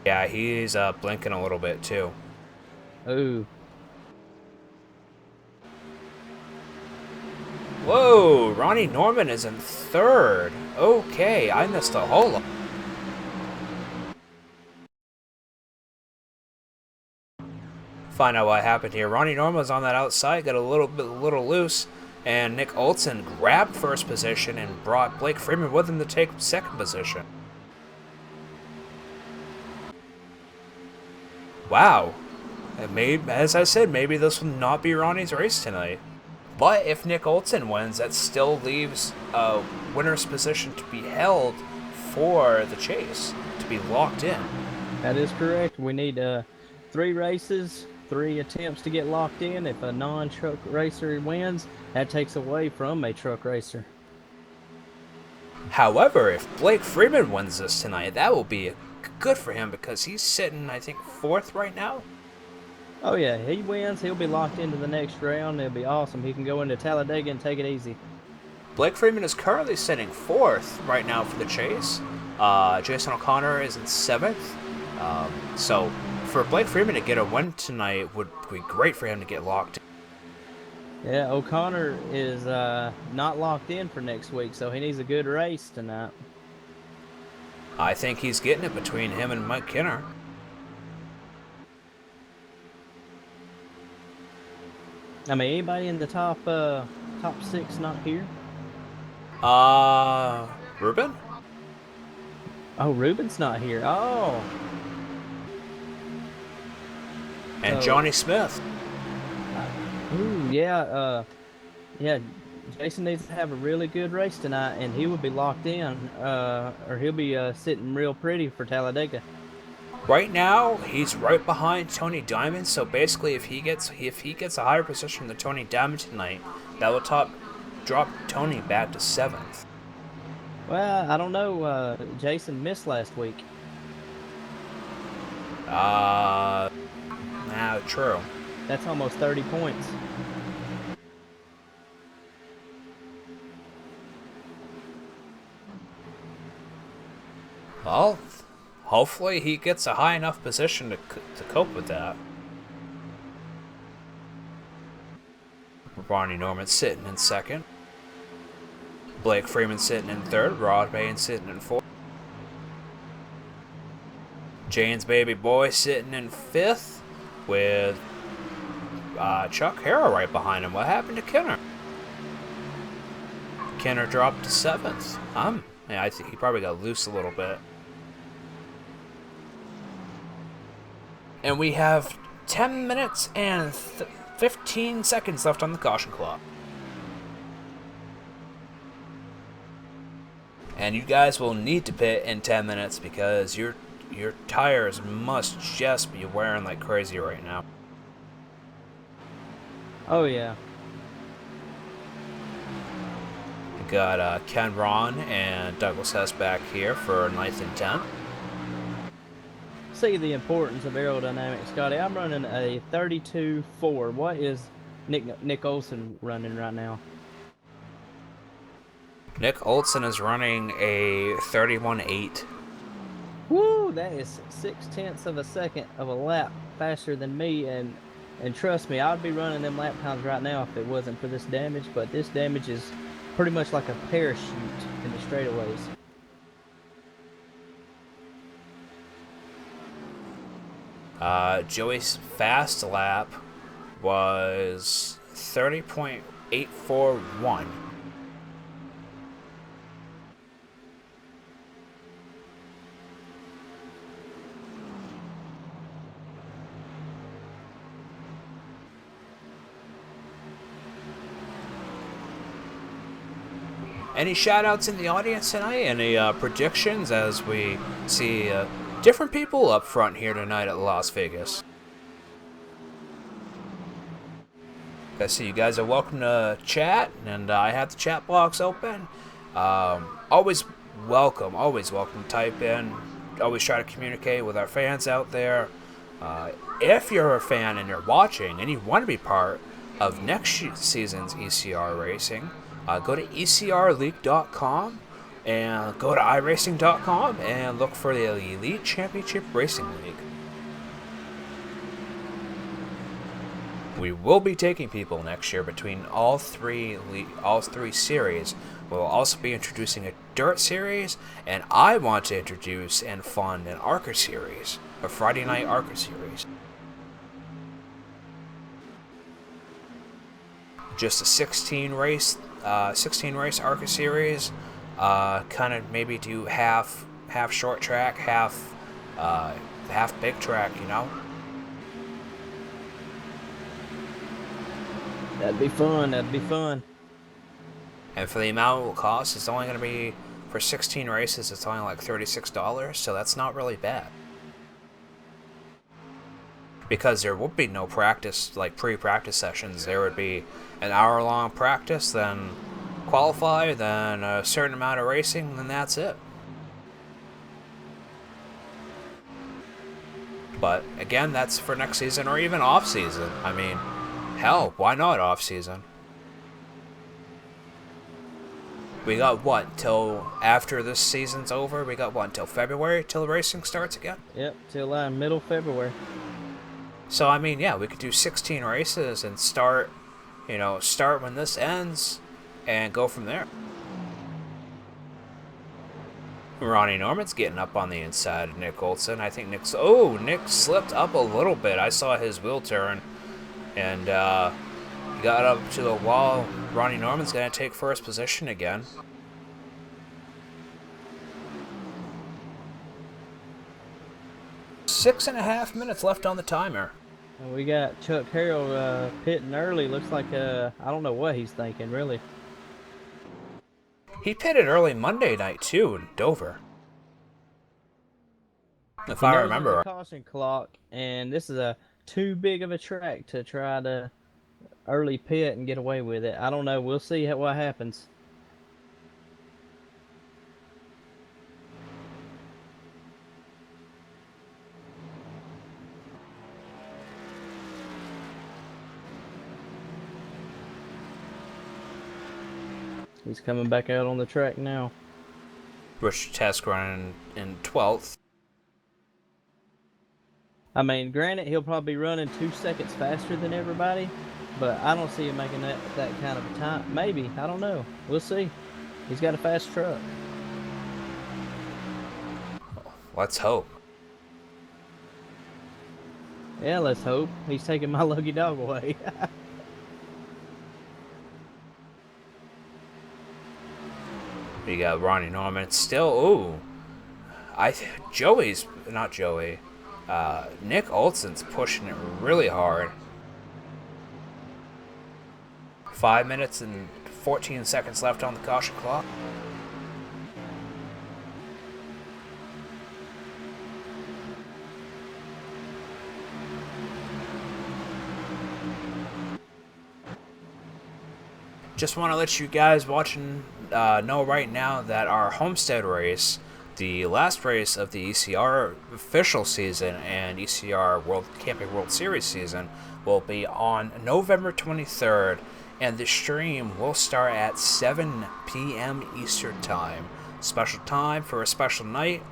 C: Yeah, he's blinking a little bit too.
E: Ooh.
C: Whoa, Ronnie Norman is in 3rd. Okay, I missed a whole lot. Find out what happened here. Ronnie Norman was on that outside, got a little loose, and Nick Olson grabbed first position and brought Blake Freeman with him to take second position. Wow. As I said, maybe this will not be Ronnie's race tonight. But if Nick Olson wins, that still leaves a winner's position to be held for the chase, to be locked in.
E: That is correct. We need 3 races, 3 attempts to get locked in. If a non-truck racer wins, that takes away from a truck racer.
C: However, if Blake Freeman wins this tonight, that will be good for him because he's sitting, I think, 4th right now.
E: Oh yeah, he wins, he'll be locked into the next round. It'll be awesome. He can go into Talladega and take it easy.
C: Blake Freeman is currently sitting 4th right now for the chase. Jason O'Connor is in 7th. So for Blake Freeman to get a win tonight would be great for him to get locked in.
E: Yeah, O'Connor is not locked in for next week, so he needs a good race tonight.
C: I think he's getting it between him and Mike Kenner.
E: I mean, anybody in the top 6 not here?
C: Ruben?
E: Oh, Ruben's not here. Oh.
C: And Johnny Smith.
E: Ooh, yeah. Yeah, Jason needs to have a really good race tonight, and he will be locked in, or he'll be sitting real pretty for Talladega.
C: Right now, he's right behind Tony Diamond. So basically, if he gets a higher position than Tony Diamond tonight, that will drop Tony back to 7th.
E: Well, I don't know. Jason missed last week.
C: True.
E: That's almost 30 points.
C: Well, hopefully he gets a high enough position to cope with that. Ronnie Norman sitting in 2nd. Blake Freeman sitting in 3rd. Rod Bain sitting in 4th. Jane's baby boy sitting in 5th with Chuck Harrow right behind him. What happened to Kenner? Kenner dropped to 7th. Yeah, I think he probably got loose a little bit. And we have 10 minutes and 15 seconds left on the caution clock. And you guys will need to pit in 10 minutes because your tires must just be wearing like crazy right now.
E: Oh, yeah.
C: We got Ken Ron and Douglas Hess back here for 9th and 10th.
E: See the importance of aerodynamics, Scotty. I'm running a 32.4. What is Nick Olson running right now?
C: Nick Olson is running a 31.8.
E: Woo! That is 0.6 of a second of a lap faster than me, and And trust me, I'd be running them lap times right now if it wasn't for this damage, but this damage is pretty much like a parachute in the straightaways.
C: Joey's fast lap was 30.841. Any shout-outs in the audience tonight? Any predictions as we see different people up front here tonight at Las Vegas? I see you guys are welcome to chat, and I have the chat box open. Always welcome to type in. Always try to communicate with our fans out there. If you're a fan and you're watching and you want to be part of next season's ECR Racing, go to ecrleague.com and go to iRacing.com and look for the Elite Championship Racing League. We will be taking people next year between all three series. We'll also be introducing a Dirt Series, and I want to introduce and fund an ARCA Series, a Friday night ARCA Series. Just a 16 race ARCA Series. Kind of maybe do half short track, half big track, you know.
E: That'd be fun.
C: And for the amount it will cost, it's only going to be, for 16 races, it's only like $36, so that's not really bad. Because there would be no practice, like pre-practice sessions. There would be an hour-long practice, then qualify, then a certain amount of racing, then that's it. But again, that's for next season or even off-season. I mean, hell, why not off-season? We got what, till after this season's over? We got what, until February till the racing starts again?
E: Yep, till middle February.
C: So, I mean, yeah, we could do 16 races and start when this ends and go from there. Ronnie Norman's getting up on the inside of Nick Olson. I think Nick slipped up a little bit. I saw his wheel turn, and he got up to the wall. Ronnie Norman's going to take first position again. Six and a half minutes left on the timer.
E: And we got Chuck Harrell pitting early. Looks like I don't know what he's thinking, really.
C: He pitted early Monday night too in Dover, if I remember.
E: Caution clock, and this is too big of a track to try to early pit and get away with it. I don't know. We'll see what happens. He's coming back out on the track now.
C: Richard Tesk running in 12th.
E: I mean, granted, he'll probably be running 2 seconds faster than everybody, but I don't see him making that kind of a time. Maybe. I don't know. We'll see. He's got a fast truck.
C: Let's hope.
E: Yeah, let's hope. He's taking my lucky dog away.
C: We got Ronnie Norman still. Nick Olson's pushing it really hard. 5 minutes and 14 seconds left on the caution clock. Just want to let you guys watching know right now that our Homestead race, the last race of the ECR official season and ECR Camping World Series season, will be on November 23rd, and the stream will start at 7 p.m. Eastern Time. Special time for a special night,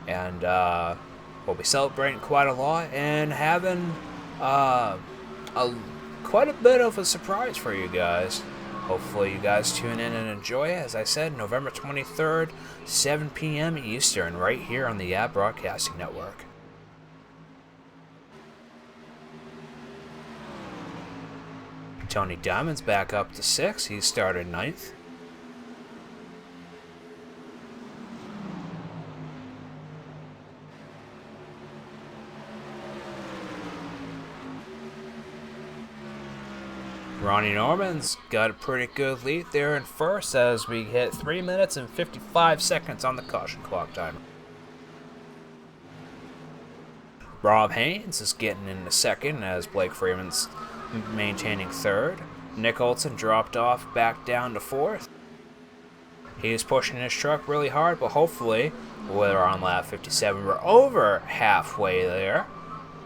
C: and we'll be celebrating quite a lot and having quite a bit of a surprise for you guys. Hopefully you guys tune in and enjoy it. As I said, November 23rd, 7 p.m. Eastern, right here on the YAB Broadcasting Network. Tony Diamond's back up to 6th. He started 9th. Ronnie Norman's got a pretty good lead there in first as we hit 3 minutes and 55 seconds on the caution clock timer. Rob Haynes is getting into second as Blake Freeman's maintaining third. Nick Olson dropped off back down to fourth. He's pushing his truck really hard, but hopefully we're on lap 57. We're over halfway there,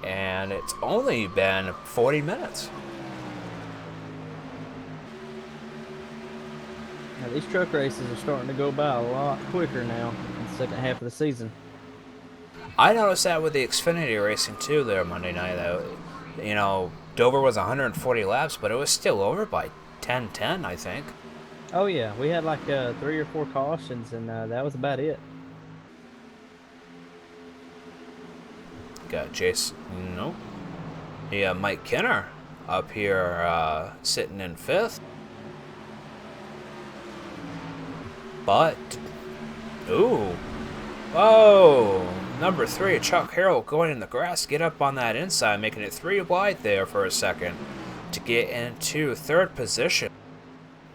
C: and it's only been 40 minutes.
E: Now, these truck races are starting to go by a lot quicker now in the second half of the season.
C: I noticed that with the Xfinity racing too there Monday night. You know, Dover was 140 laps, but it was still over by 10:10, I think.
E: Oh yeah, we had like 3 or 4 cautions, and that was about it.
C: Got Jason, nope. Yeah, Mike Kinner up here sitting in 5th. But, ooh, whoa, number 3, Chuck Harrell going in the grass to get up on that inside, making it 3 wide there for a second to get into 3rd position.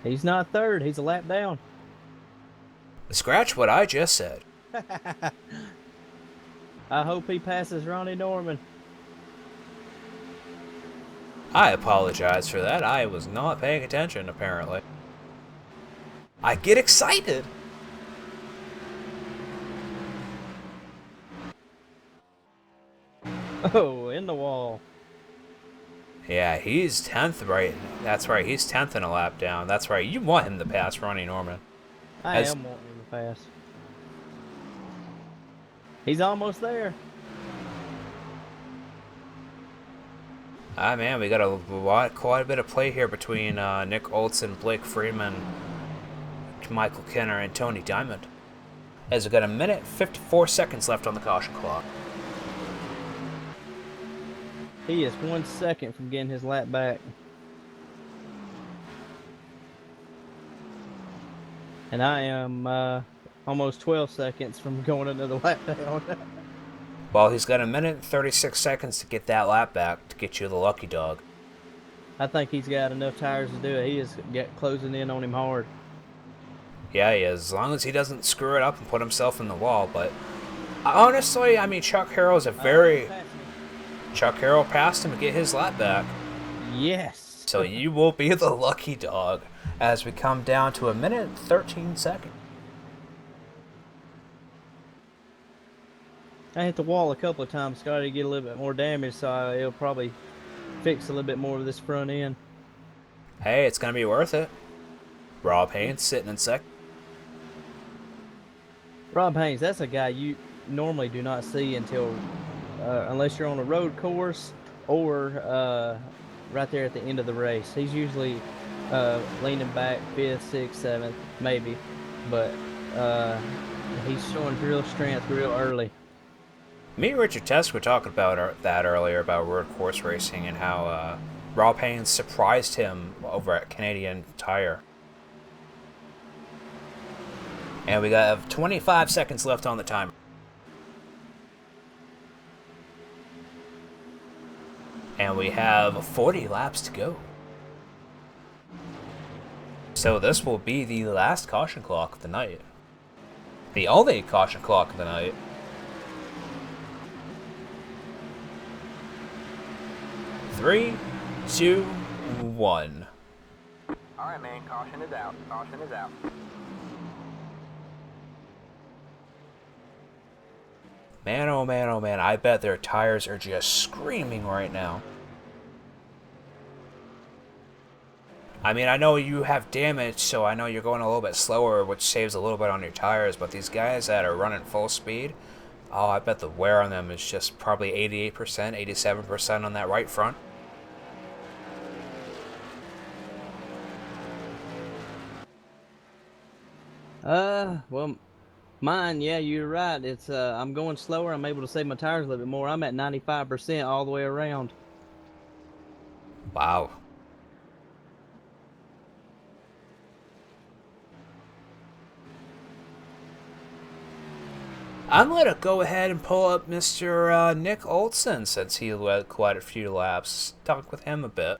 E: He's not 3rd, he's a lap down.
C: Scratch what I just said.
E: I hope he passes Ronnie Norman.
C: I apologize for that. I was not paying attention, apparently. I get excited.
E: Oh, in the wall.
C: Yeah, he's 10th right. That's right, he's 10th in a lap down. That's right, you want him to pass Ronnie Norman.
E: I am wanting him to pass. He's almost there.
C: Ah, man, we got quite a bit of play here between Nick Olson, Blake Freeman, Michael Kenner, and Tony Diamond. As we got a minute 54 seconds left on the caution clock.
E: He is 1 second from getting his lap back. And I am almost 12 seconds from going another lap down.
C: Well, he's got a minute and 36 seconds to get that lap back to get you the lucky dog.
E: I think he's got enough tires to do it. He is closing in on him hard.
C: Yeah, he is, as long as he doesn't screw it up and put himself in the wall. But honestly, I mean, Chuck Harrell is a very... Chuck Harrell passed him to get his lap back.
E: Yes.
C: So you will be the lucky dog as we come down to a minute and 13 seconds.
E: I hit the wall a couple of times, Scotty, to get a little bit more damage, so it'll probably fix a little bit more of this front end.
C: Hey, it's going to be worth it. Rob Haynes sitting in second.
E: Rob Haynes, that's a guy you normally do not see until unless you're on a road course or right there at the end of the race. He's usually leaning back 5th, 6th, 7th, maybe, but he's showing real strength real early.
C: Me and Richard Test were talking about that earlier, about road course racing and how Rob Haynes surprised him over at Canadian Tire. And we got 25 seconds left on the timer. And we have 40 laps to go. So this will be the last caution clock of the night. The only caution clock of the night. Three, two, one.
H: Alright, man, caution is out. Caution is out.
C: Man, oh man, oh man, I bet their tires are just screaming right now. I mean, I know you have damage, so I know you're going a little bit slower, which saves a little bit on your tires, but these guys that are running full speed, oh, I bet the wear on them is just probably 88%, 87% on that right front.
E: Well, mine, yeah, you're right. It's I'm going slower. I'm able to save my tires a little bit more. I'm at 95% all the way around.
C: Wow. I'm going to go ahead and pull up Mr. Nick Olson since he led quite a few laps. Talk with him a bit.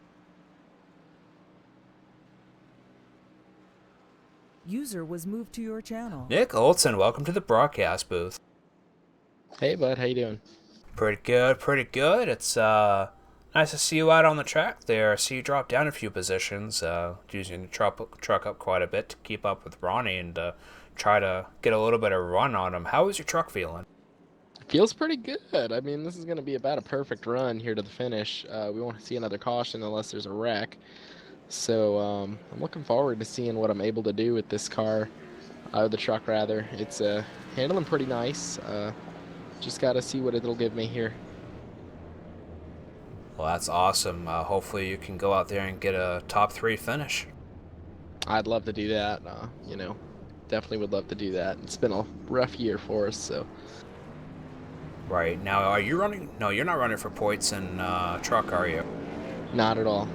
B: User was moved to your channel.
C: Nick Olson, welcome to the broadcast booth.
J: Hey, bud. How you doing?
C: Pretty good, pretty good. It's nice to see you out on the track there. I see you drop down a few positions, using the truck up quite a bit to keep up with Ronnie and try to get a little bit of run on him. How is your truck feeling?
J: Feels pretty good. I mean, this is going to be about a perfect run here to the finish. We won't see another caution unless there's a wreck. So I'm looking forward to seeing what I'm able to do with this car, the truck rather. It's handling pretty nice. Just got to see what it'll give me here.
C: Well, that's awesome. Hopefully you can go out there and get a top 3 finish.
J: I'd love to do that. Definitely would love to do that. It's been a rough year for us, so.
C: Right. Now, are you running? No, you're not running for points in truck, are you?
J: Not at all.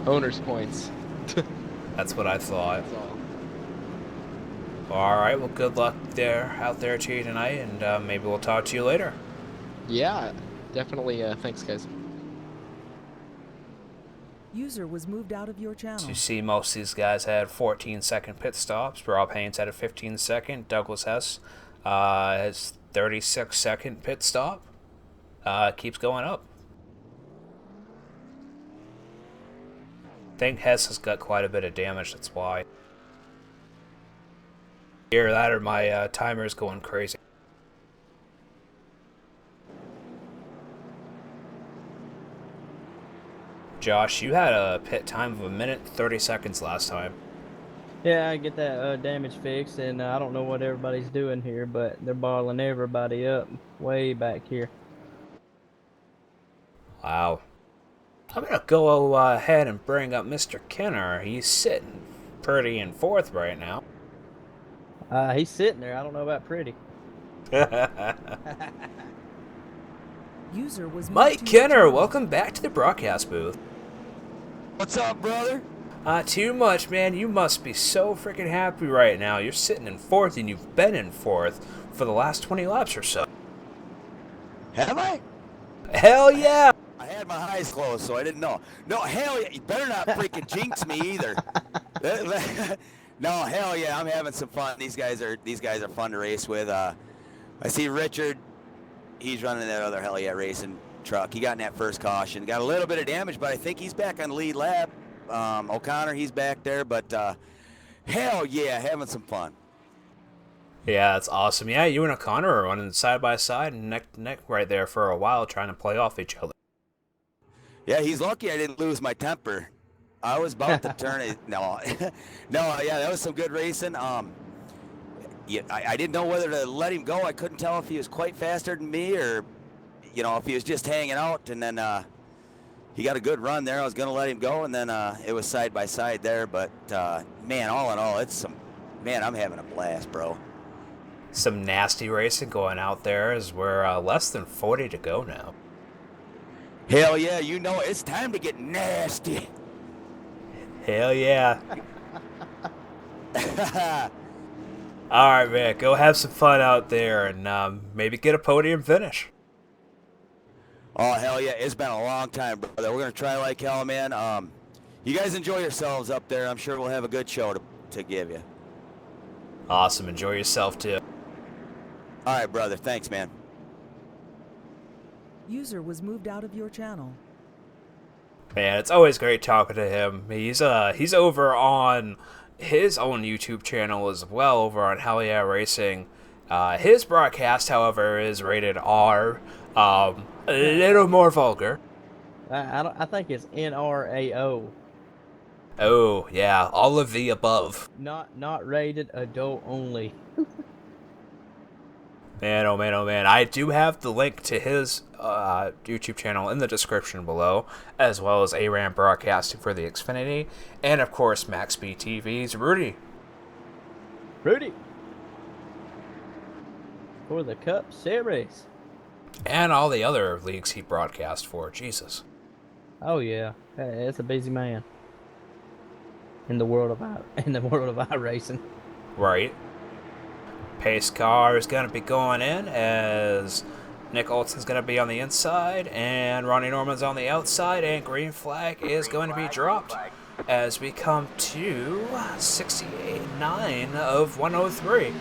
J: Owner's points.
C: That's what I thought.
J: That's all.
C: All right. Well, good luck out there to you tonight, and maybe we'll talk to you later.
J: Yeah, definitely. Thanks, guys.
B: User was moved out of your channel.
C: So you see most of these guys had 14-second pit stops. Rob Haynes had a 15-second. Douglas Hess has 36-second pit stop. Keeps going up. I think Hess has got quite a bit of damage, that's why. Either that or my timer's going crazy. Josh, you had a pit time of 1 minute 30 seconds last time.
E: Yeah, I get that damage fixed, and I don't know what everybody's doing here, but they're bottling everybody up way back here.
C: Wow. I'm going to go ahead and bring up Mr. Kenner. He's sitting pretty in 4th right now.
E: He's sitting there. I don't know about pretty.
B: User was moved
C: Mike
B: to your
C: Kenner,
B: channel.
C: welcome back to the broadcast booth.
D: What's up, brother?
C: Too much, man. You must be so freaking happy right now. You're sitting in 4th, and you've been in 4th for the last 20 laps or so.
D: Have I?
C: Hell yeah!
D: I had my eyes closed, so I didn't know. No, hell yeah. You better not freaking jinx me either. No, hell yeah. I'm having some fun. These guys are fun to race with. I see Richard. He's running that other hell yeah racing truck. He got in that first caution. Got a little bit of damage, but I think he's back on the lead lap. O'Connor, he's back there, but hell yeah, having some fun.
C: Yeah, that's awesome. Yeah, you and O'Connor are running side by side and neck to neck right there for a while, trying to play off each other.
D: Yeah, he's lucky I didn't lose my temper. I was about to turn it. No, yeah, that was some good racing. Yeah, I didn't know whether to let him go. I couldn't tell if he was quite faster than me or, if he was just hanging out. And then he got a good run there. I was going to let him go, and then it was side by side there. But, man, all in all, I'm having a blast, bro.
C: Some nasty racing going out there as we're less than 40 to go now.
D: Hell yeah, it's time to get nasty.
C: Hell yeah. All right, man, go have some fun out there and maybe get a podium finish.
D: Oh, hell yeah, it's been a long time, brother. We're going to try like hell, man. You guys enjoy yourselves up there. I'm sure we'll have a good show to give you.
C: Awesome, enjoy yourself too.
D: All right, brother, thanks, man.
B: User was moved out of your channel.
C: Man, it's always great talking to him. He's over on his own YouTube channel as well, over on Hell Yeah Racing. His broadcast, however, is rated R, a little more vulgar.
E: I think it's NRAO.
C: Oh yeah, all of the above.
E: Not rated adult only.
C: Man, oh man, oh man. I do have the link to his YouTube channel in the description below, as well as ARAM Broadcasting for the Xfinity, and of course MaxB TV's Rudy.
E: Rudy. For the Cup Series.
C: And all the other leagues he broadcast for. Jesus.
E: Oh yeah, it's a busy man. In the world of iRacing.
C: Right. Pace car is going to be going in as Nick Olson's going to be on the inside and Ronnie Norman's on the outside, and green flag is going to be dropped as we come to 68.9 of 103.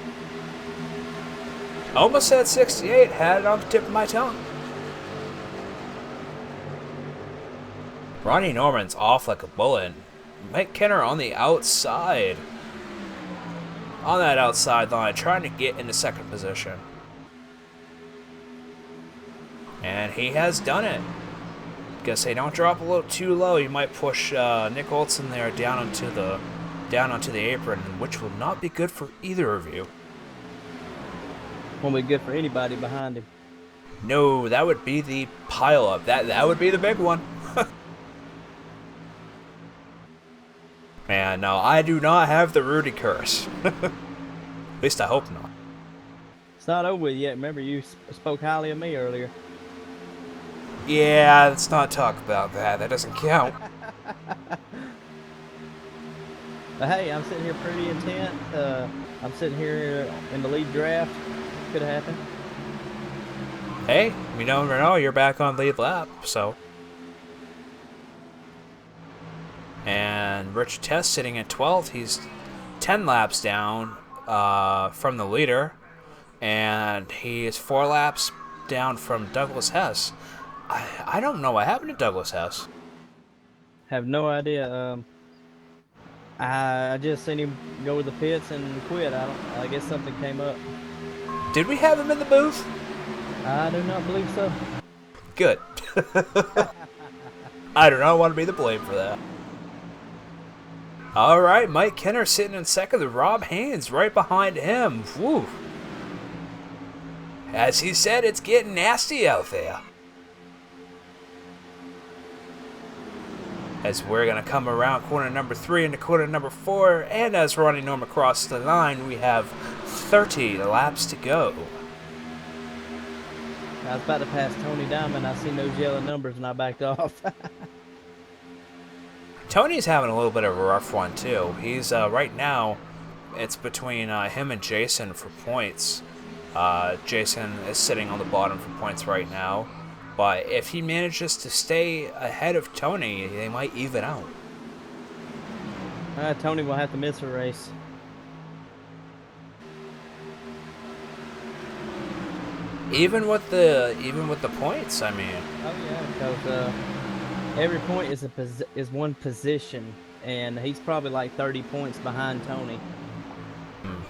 C: Almost said 68, had it on the tip of my tongue. Ronnie Norman's off like a bullet. Mike Kenner on the outside. On that outside line, trying to get into second position. And he has done it. Guess they don't drop a little too low. You might push Nick Olson there down onto the apron, which will not be good for either of you.
E: Won't be good for anybody behind him.
C: No, that would be the pile up. That would be the big one. Man, no, I do not have the Rudy curse. At least I hope not.
E: It's not over with yet. Remember, you spoke highly of me earlier.
C: Yeah, let's not talk about that. That doesn't count.
E: But hey, I'm sitting here pretty intent. I'm sitting here in the lead draft. Could have happened.
C: Hey, you never know. You're back on lead lap, so. And Richard Test sitting at 12th. He's 10 laps down from the leader. And he is 4 laps down from Douglas Hess. I don't know what happened to Douglas Hess.
E: Have no idea. I just seen him go to the pits and quit. I guess something came up.
C: Did we have him in the booth?
E: I do not believe so.
C: Good. I do not want to be the blame for that. All right, Mike Kenner sitting in second with Rob Haynes right behind him. Woo. As he said, it's getting nasty out there. As we're going to come around corner number 3 into corner number 4, and as Ronnie Norman crosses the line, we have 30 laps to go.
E: I was about to pass Tony Diamond. I seen those yellow numbers and I backed off.
C: Tony's having a little bit of a rough one too. He's right now, it's between him and Jason for points. Jason is sitting on the bottom for points right now, but if he manages to stay ahead of Tony, they might even out.
E: Tony will have to miss a race.
C: Even with the points, I mean.
E: Oh yeah, because every point is one position, and he's probably like 30 points behind Tony.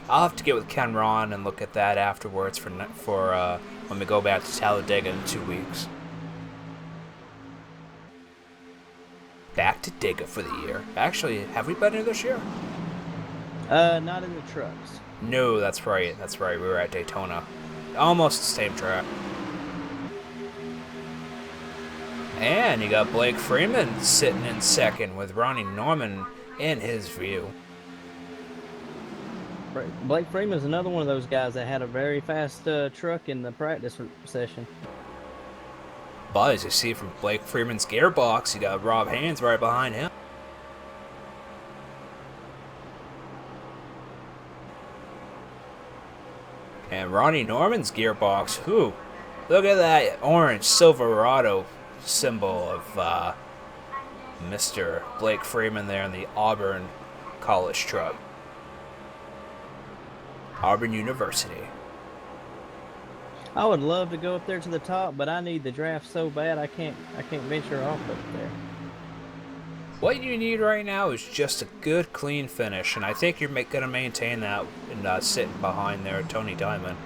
C: I'll have to get with Ken Ron and look at that afterwards for when we go back to Talladega in 2 weeks. Back to Dega for the year. Actually, have we been here this year?
E: Not in the trucks.
C: No, that's right. That's right. We were at Daytona. Almost the same track. And you got Blake Freeman sitting in second with Ronnie Norman in his view.
E: Blake Freeman's another one of those guys that had a very fast truck in the practice session.
C: But as you see from Blake Freeman's gearbox, you got Rob Haynes right behind him. And Ronnie Norman's gearbox, whoo, look at that orange Silverado symbol of Mr. Blake Freeman there in the Auburn college truck. Auburn University.
E: I would love to go up there to the top, but I need the draft so bad I can't venture off up there.
C: What you need right now is just a good, clean finish, and I think you're going to maintain that and sitting behind there, Tony Diamond.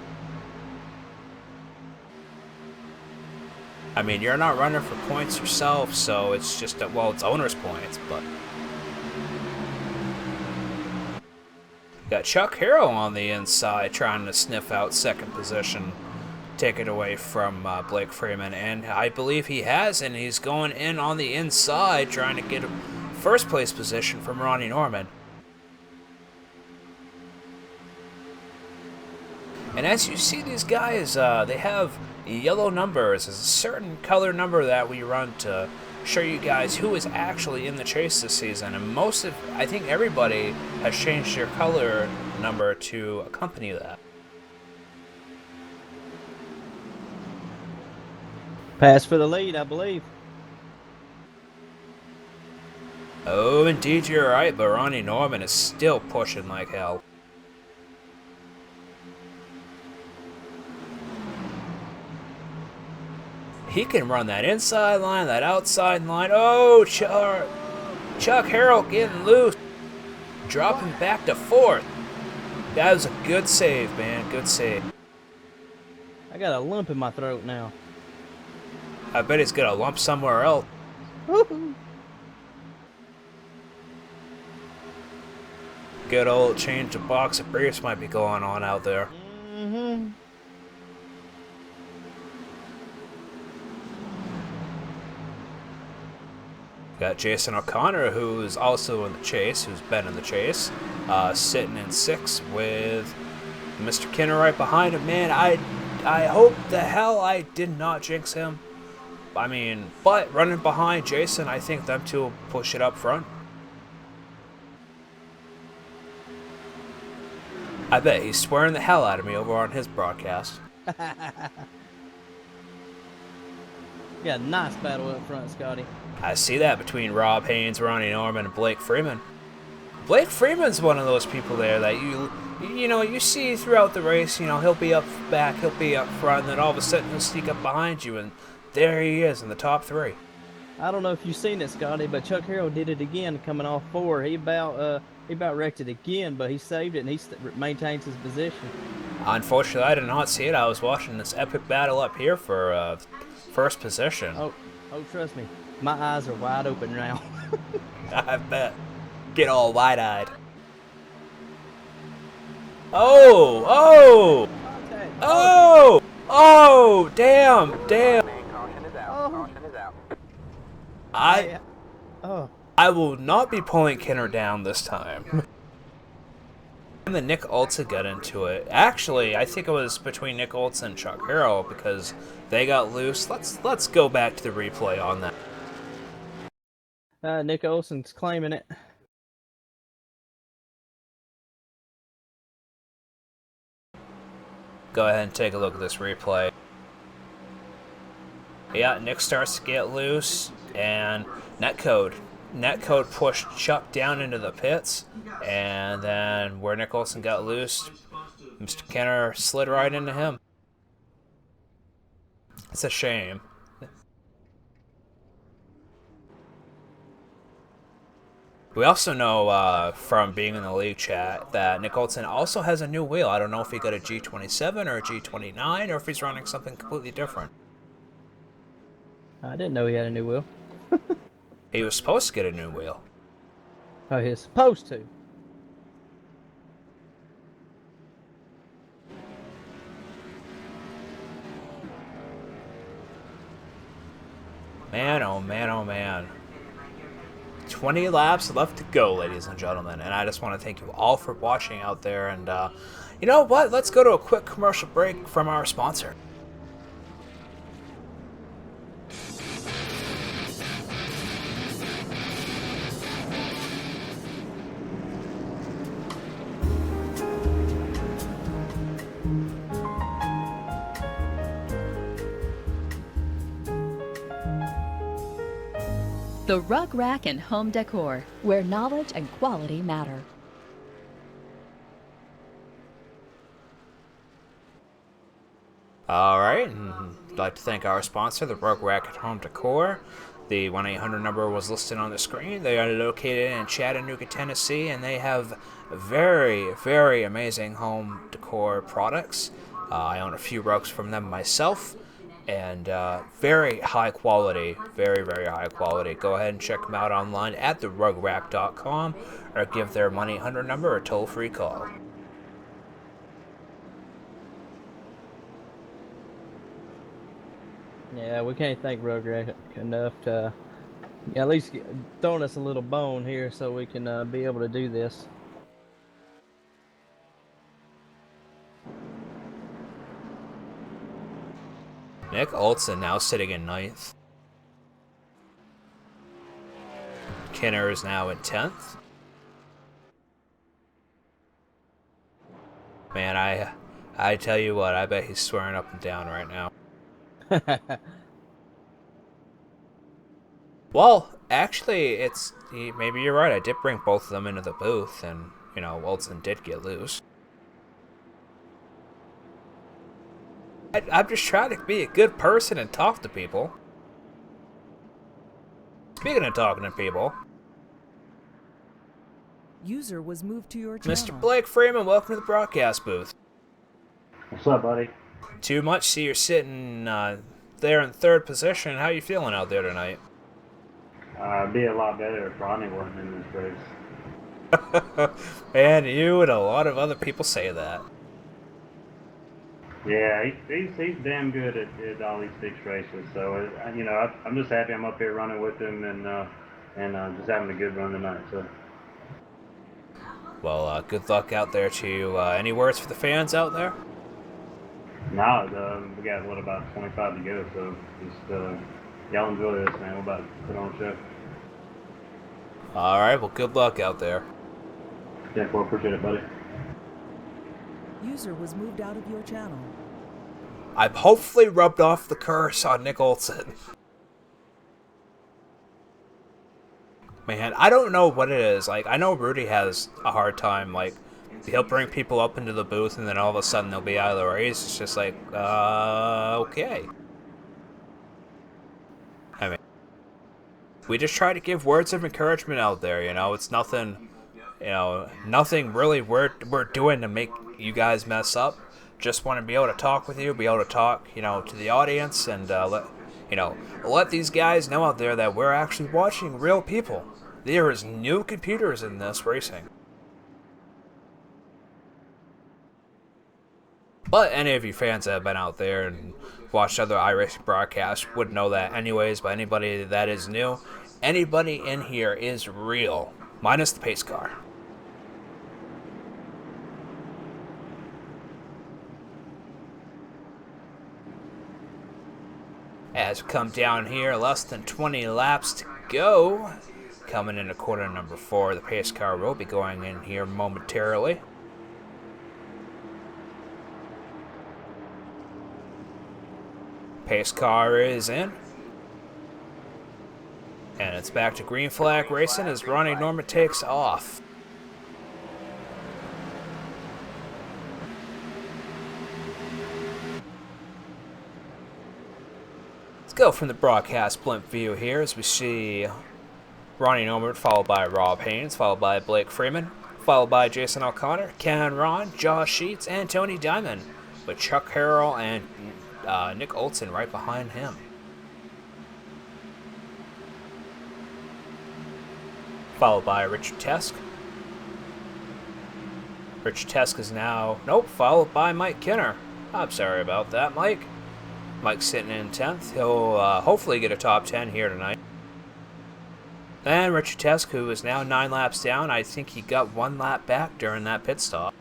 C: I mean, you're not running for points yourself, so it's just, well, it's owner's points, but... Got Chuck Harrow on the inside trying to sniff out second position, take it away from Blake Freeman, and I believe he has, and he's going in on the inside trying to get a first place position from Ronnie Norman. And as you see these guys, they have yellow numbers. There's a certain color number that we run to show you guys who is actually in the chase this season. And I think everybody has changed their color number to accompany that.
E: Pass for the lead, I believe.
C: Oh, indeed you're right, but Ronnie Norman is still pushing like hell. He can run that inside line, that outside line. Oh, Chuck Harrell getting loose. Dropping back to 4th. That was a good save, man. Good save.
E: I got a lump in my throat now.
C: I bet he's got a lump somewhere else.
E: Woohoo!
C: Good old change of box of briefs might be going on out there.
E: Mm-hmm.
C: Got Jason O'Connor, who's also in the chase, who's been in the chase, sitting in 6th with Mr. Kinner right behind him. Man, I hope the hell I did not jinx him. I mean, but running behind Jason, I think them two will push it up front. I bet he's swearing the hell out of me over on his broadcast.
E: Got a nice battle up front, Scotty.
C: I see that between Rob Haynes, Ronnie Norman, and Blake Freeman. Blake Freeman's one of those people there that you see throughout the race. You know, he'll be up back, he'll be up front, and then all of a sudden he'll sneak up behind you, and there he is in the top 3.
E: I don't know if you've seen it, Scotty, but Chuck Harrell did it again coming off 4. He about wrecked it again, but he saved it and he maintains his position.
C: Unfortunately, I did not see it. I was watching this epic battle up here for first position.
E: Oh, trust me, my eyes are wide open now.
C: I bet. Get all wide-eyed. Oh! Damn!
H: Caution is out. Caution is out.
C: I will not be pulling Kinner down this time. And then Nick Oltz got into it. Actually, I think it was between Nick Oltz and Chuck Harrell because they got loose. Let's go back to the replay on that.
E: Nick Olson's claiming it.
C: Go ahead and take a look at this replay. Yeah, Nick starts to get loose, and Netcode pushed Chuck down into the pits, and then where Nick Olson got loose, Mr. Kenner slid right into him. It's a shame. We also know from being in the league chat that Nick Olson also has a new wheel. I don't know if he got a G27 or a G29 or if he's running something completely different.
E: I didn't know he had a new wheel.
C: He was supposed to get a new wheel.
E: Oh, he's supposed to.
C: Man, oh man, oh man. 20 laps left to go, ladies and gentlemen, and I just want to thank you all for watching out there, and you know what, let's go to a quick commercial break from our sponsor.
A: The Rug Rack and Home Decor, where knowledge and quality matter.
C: Alright, I'd like to thank our sponsor, the Rug Rack and Home Decor. The 1-800 number was listed on the screen. They are located in Chattanooga, Tennessee, and they have very, very amazing home decor products. I own a few rugs from them myself. And very high quality, very, very high quality. Go ahead and check them out online at therugrack.com or give their 1-800 number a toll-free call.
E: Yeah, we can't thank Rug Rack enough to at least throwing us a little bone here so we can be able to do this.
C: Nick Olson now sitting in 9th. Kinner is now in 10th. Man, I tell you what, I bet he's swearing up and down right now. Well, actually, maybe you're right. I did bring both of them into the booth, and, you know, Olson did get loose. I'm just trying to be a good person and talk to people. Speaking of talking to people,
B: User was moved to your channel.
C: Mr. Blake Freeman, welcome to the broadcast booth.
K: What's up, buddy?
C: Too much. See, you're sitting there in 3rd position. How you feeling out there tonight?
K: It'd be a lot better if Ronnie wasn't in this race.
C: And you and a lot of other people say that.
K: Yeah, he's damn good at all these fixed races. So you know, I'm just happy I'm up here running with him and just having a good run tonight. So.
C: Well, good luck out there to you. Any words for the fans out there?
K: No, we got about 25 to go. So just y'all enjoy this, man. We're about to put on a show.
C: All right. Well, good luck out there.
K: Yeah, well, appreciate it, buddy.
B: User was moved out of your channel.
C: I've hopefully rubbed off the curse on Nick Olson. Man, I don't know what it is. Like, I know Rudy has a hard time. Like, he'll bring people up into the booth, and then all of a sudden they'll be out of the race. It's just like, okay. I mean, we just try to give words of encouragement out there. You know, it's nothing. You know, nothing really we're doing to make you guys mess up. Just want to be able to talk with you, be able to talk, you know, to the audience, and let these guys know out there that we're actually watching real people. There is no computers in this racing. But any of you fans that have been out there and watched other iRacing broadcasts would know that anyways. But anybody that is new, anybody in here is real, minus the pace car. As we come down here, less than 20 laps to go. Coming into corner number 4, the pace car will be going in here momentarily. Pace car is in. And it's back to green flag racing as Ronnie Norman takes off. Let's go from the broadcast blimp view here as we see Ronnie Norman followed by Rob Haynes, followed by Blake Freeman, followed by Jason O'Connor, Ken Ron, Josh Sheets, and Tony Diamond, with Chuck Harrell and Nick Olson right behind him. Followed by Richard Tesk. Richard Tesk is now, followed by Mike Kinner. I'm sorry about that, Mike. Mike's sitting in 10th. He'll hopefully get a top 10 here tonight. And Richard Tesk, who is now 9 laps down. I think he got 1 lap back during that pit stop.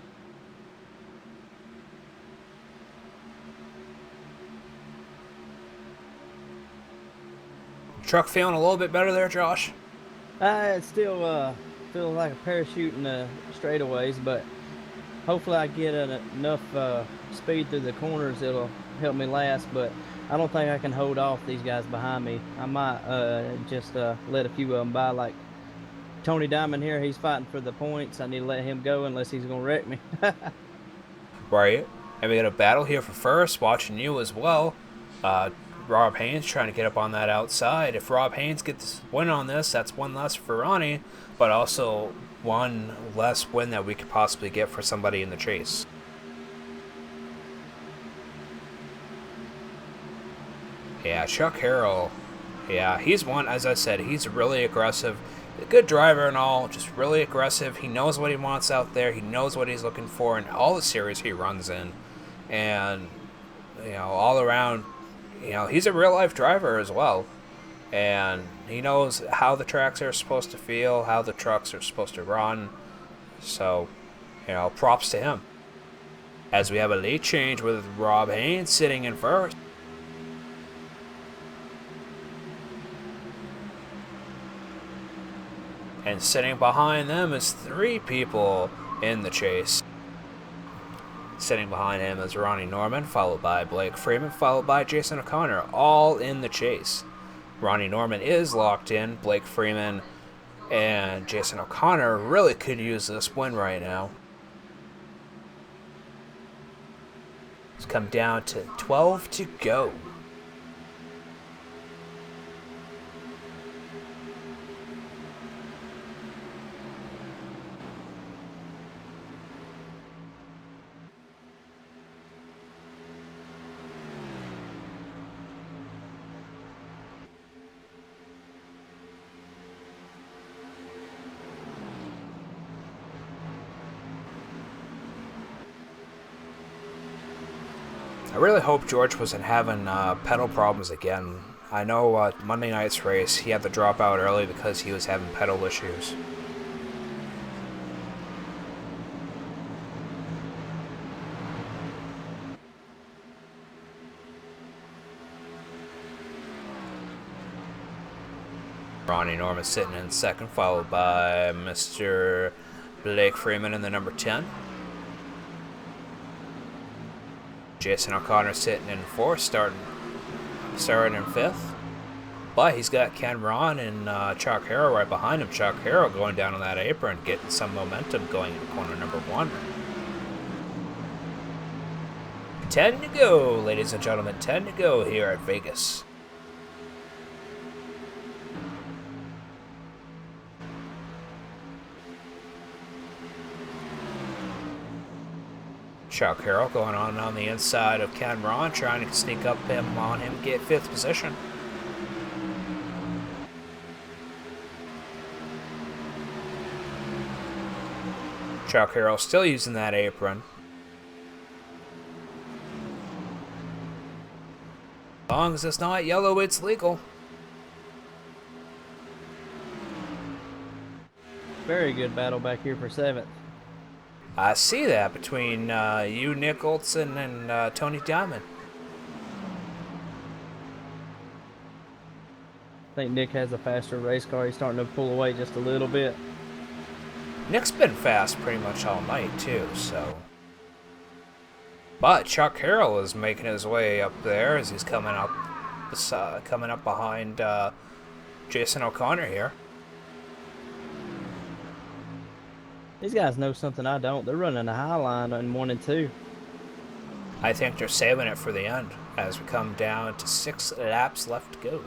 C: Truck feeling a little bit better there, Josh?
E: It still feels like a parachute in the straightaways, but hopefully I get enough speed through the corners that'll help me last, but I don't think I can hold off these guys behind me. I might just let a few of them by, like Tony Diamond here. He's fighting for the points. I need to let him go unless he's going to wreck me.
C: Right. And we got a battle here for first, watching you as well. Rob Haynes trying to get up on that outside. If Rob Haynes gets win on this, that's 1 less for Ronnie, but also 1 less win that we could possibly get for somebody in the chase. Yeah, Chuck Harrell. Yeah, he's one, as I said, he's really aggressive. A good driver and all, just really aggressive. He knows what he wants out there. He knows what he's looking for in all the series he runs in. And, you know, all around, you know, he's a real-life driver as well. And he knows how the tracks are supposed to feel, how the trucks are supposed to run. So, you know, props to him. As we have a lead change with Rob Haynes sitting in first. And sitting behind them is 3 people in the chase. Sitting behind him is Ronnie Norman, followed by Blake Freeman, followed by Jason O'Connor, all in the chase. Ronnie Norman is locked in. Blake Freeman and Jason O'Connor really could use this win right now. It's come down to 12 to go. I really hope George wasn't having pedal problems again. I know Monday night's race, he had to drop out early because he was having pedal issues. Ronnie Norman sitting in second, followed by Mr. Blake Freeman in the number 10. Jason O'Connor sitting in fourth, starting in fifth. But he's got Ken Ron and Chuck Harrow right behind him. Chuck Harrow going down on that apron, getting some momentum going into corner number 1. 10 to go, ladies and gentlemen. 10 to go here at Vegas. Chuck Harrell going on the inside of Ken Ron, trying to sneak up on him, get 5th position. Chuck Harrell still using that apron. As long as it's not yellow, it's legal.
E: Very good battle back here for 7th.
C: I see that between you, Nick Olson, and Tony Diamond.
E: I think Nick has a faster race car. He's starting to pull away just a little bit.
C: Nick's been fast pretty much all night, too, so... But Chuck Harrell is making his way up there as he's coming up behind Jason O'Connor here.
E: These guys know something I don't. They're running a high line in 1 and 2.
C: I think they're saving it for the end as we come down to 6 laps left to go.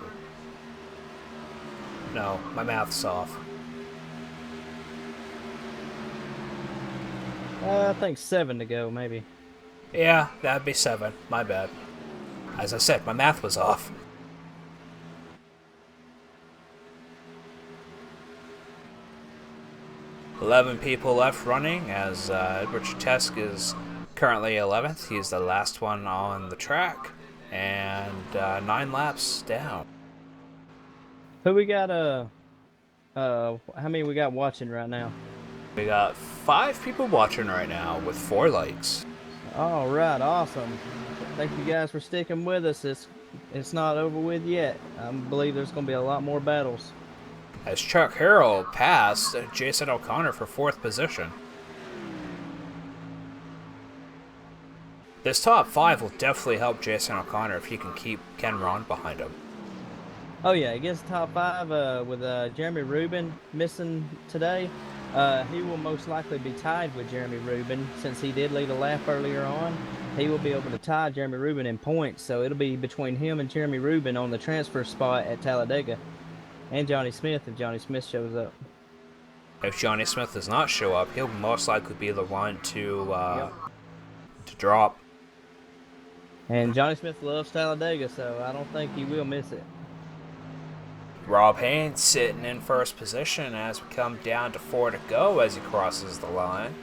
C: No, my math's off.
E: I think 7 to go, maybe.
C: Yeah, that'd be 7. My bad. As I said, my math was off. $11 people left running as Edward Chatesk is currently 11th. He's the last one on the track and 9 laps down.
E: Who we got? How many we got watching right now?
C: We got 5 people watching right now with 4 likes.
E: All right, awesome. Thank you guys for sticking with us. It's not over with yet. I believe there's going to be a lot more battles.
C: As Chuck Harrell passed Jason O'Connor for 4th position. This top 5 will definitely help Jason O'Connor if he can keep Ken Ron behind him.
E: Oh yeah, he gets top 5 with Jeremy Rubin missing today. He will most likely be tied with Jeremy Rubin since he did lead a lap earlier on. He will be able to tie Jeremy Rubin in points, so it'll be between him and Jeremy Rubin on the transfer spot at Talladega. And Johnny Smith if Johnny Smith shows up.
C: If Johnny Smith does not show up, he'll most likely be the one to drop.
E: And Johnny Smith loves Talladega, so I don't think he will miss it.
C: Rob Haynes sitting in 1st position as we come down to 4 to go as he crosses the line.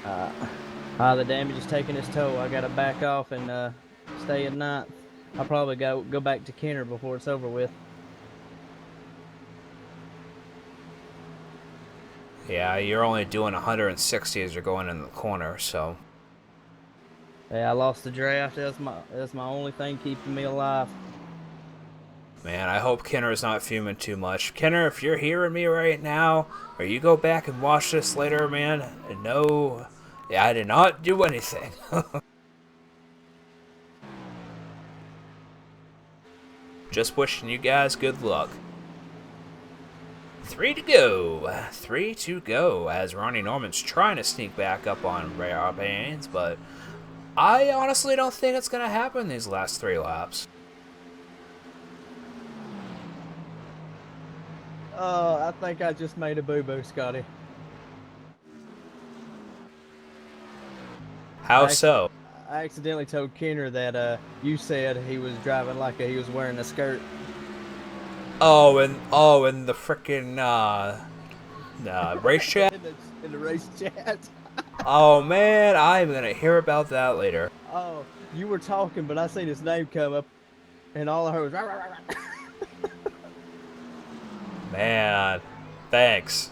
E: The damage is taking its toll. I got to back off and stay at 9th. I'll probably go back to Kenner before it's over with.
C: Yeah, you're only doing 160 as you're going in the corner, so...
E: Yeah, I lost the draft. That's my only thing keeping me alive.
C: Man, I hope Kenner's not fuming too much. Kenner, if you're hearing me right now, or you go back and watch this later, man, no, I did not do anything. Just wishing you guys good luck. 3 to go. 3 to go as Ronnie Norman's trying to sneak back up on Rob Haynes, but I honestly don't think it's going to happen these last 3 laps.
E: I think I just made a boo-boo, Scotty.
C: How so?
E: I accidentally told Kenner that you said he was driving like he was wearing a skirt.
C: Oh, and the frickin' race chat?
E: in the race chat.
C: Oh man, I'm gonna hear about that later.
E: Oh, you were talking, but I seen his name come up, and all I heard was rah, rah, rah, rah.
C: Man, thanks.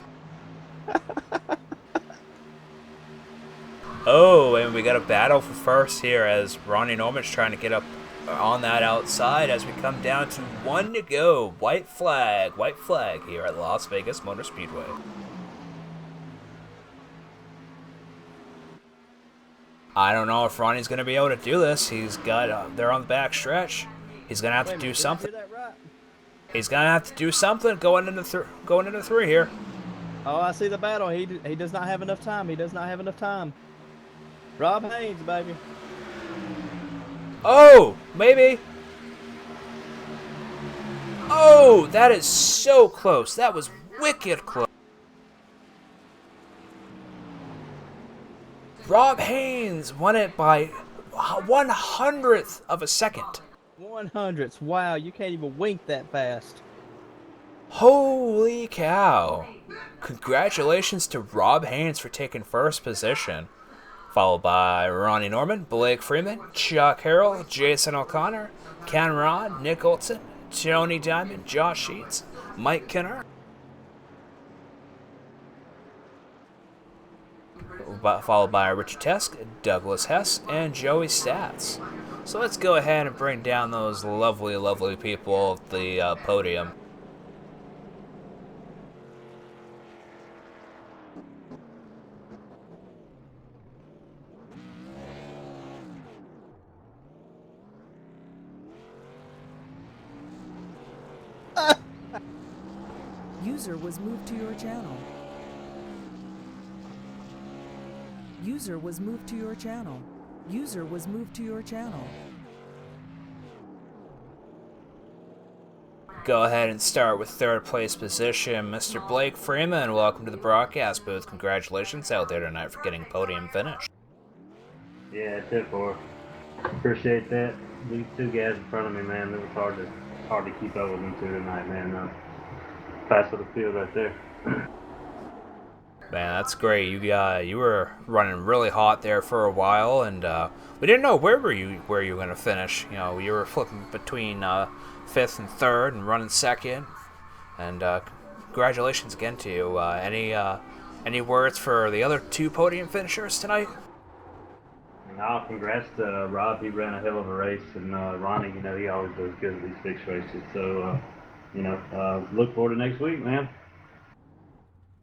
C: Oh, and we got a battle for first here as Ronnie Norman's trying to get up on that outside as we come down to 1 to go. White flag here at Las Vegas Motor Speedway. I don't know if Ronnie's going to be able to do this. He's got, they're on the back stretch. He's going to have to do something. He's going to have to do something going into 3 here.
E: Oh, I see the battle. He does not have enough time. He does not have enough time. Rob Haynes, baby.
C: Oh, maybe. Oh, that is so close. That was wicked close. Rob Haynes won it by 1/100th of a second.
E: 100ths. Wow, you can't even wink that fast.
C: Holy cow. Congratulations to Rob Haynes for taking first position. Followed by Ronnie Norman, Blake Freeman, Chuck Harrell, Jason O'Connor, Ken Rod, Nick Olson, Tony Diamond, Josh Sheets, Mike Kenner. Followed by Richard Tesk, Douglas Hess, and Joey Stats. So let's go ahead and bring down those lovely, lovely people at the podium.
B: User was moved to your channel. User was moved to your channel. User was moved to your channel.
C: Go ahead and start with 3rd place position, Mr. Blake Freeman. Welcome to the broadcast booth. Congratulations out there tonight for getting podium finish.
K: Yeah, 10-4. Appreciate that. These 2 guys in front of me, man, it was hard to keep up with them 2 tonight, man. Fast of the field right there.
C: Man, that's great. You were running really hot there for a while, and we didn't know where you were going to finish. You know, you were flipping between 5th and 3rd and running 2nd. And congratulations again to you. Any words for the other 2 podium finishers tonight?
K: No, congrats to Rob. He ran a hell of a race, and Ronnie, he always does good at these fixed races. So, look forward to next week, man.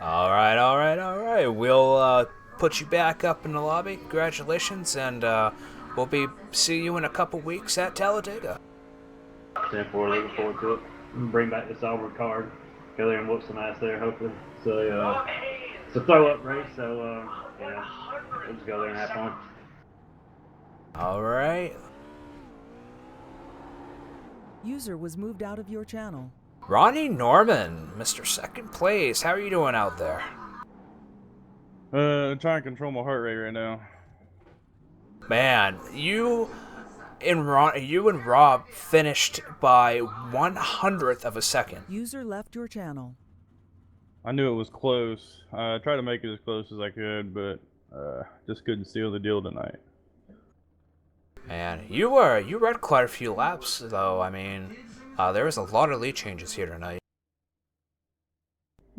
C: All right. We'll put you back up in the lobby. Congratulations, and we'll see you in a couple weeks at Talladega.
K: 10-4, looking forward to it. Bring back this Auburn card. Go there and whoop some ass there, hopefully. So, it's a throw-up race, so, we'll just go there and have fun.
C: All right.
B: User was moved out of your channel.
C: Ronnie Norman, Mr. 2nd place. How are you doing out there?
I: Trying to control my heart rate right now.
C: Man, you and Rob finished by 1/100th of a second.
B: User left your channel.
I: I knew it was close. I tried to make it as close as I could, but just couldn't seal the deal tonight.
C: Man, you ran quite a few laps, though. I mean, there was a lot of lead changes here tonight.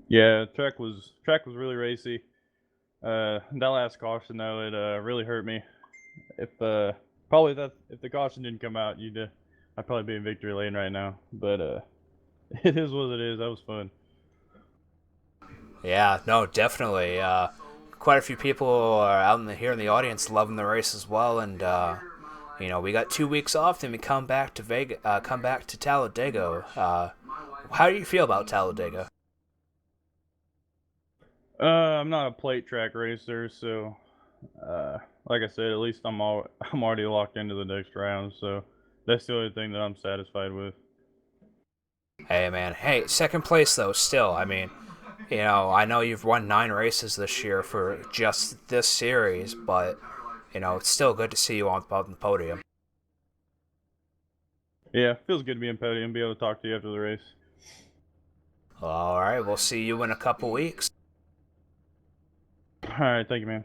I: Yeah, track was really racy. That last caution though, it really hurt me. If the caution didn't come out, I'd I'd probably be in victory lane right now. But it is what it is. That was fun.
C: Yeah, no, definitely. Quite a few people are out here in the audience loving the race as well, and you know, we got 2 weeks off, then we come back to come back to Talladega. How do you feel about Talladega?
I: I'm not a plate track racer, so like I said, at least I'm already locked into the next round, so that's the only thing that I'm satisfied with.
C: Hey, man. Hey, second place, though, still. I mean, you know, I know you've won 9 races this year for just this series, but, you know, it's still good to see you on the podium.
I: Yeah, feels good to be in podium, be able to talk to you after the race.
C: All right, we'll see you in a couple weeks.
I: All right, thank you, man.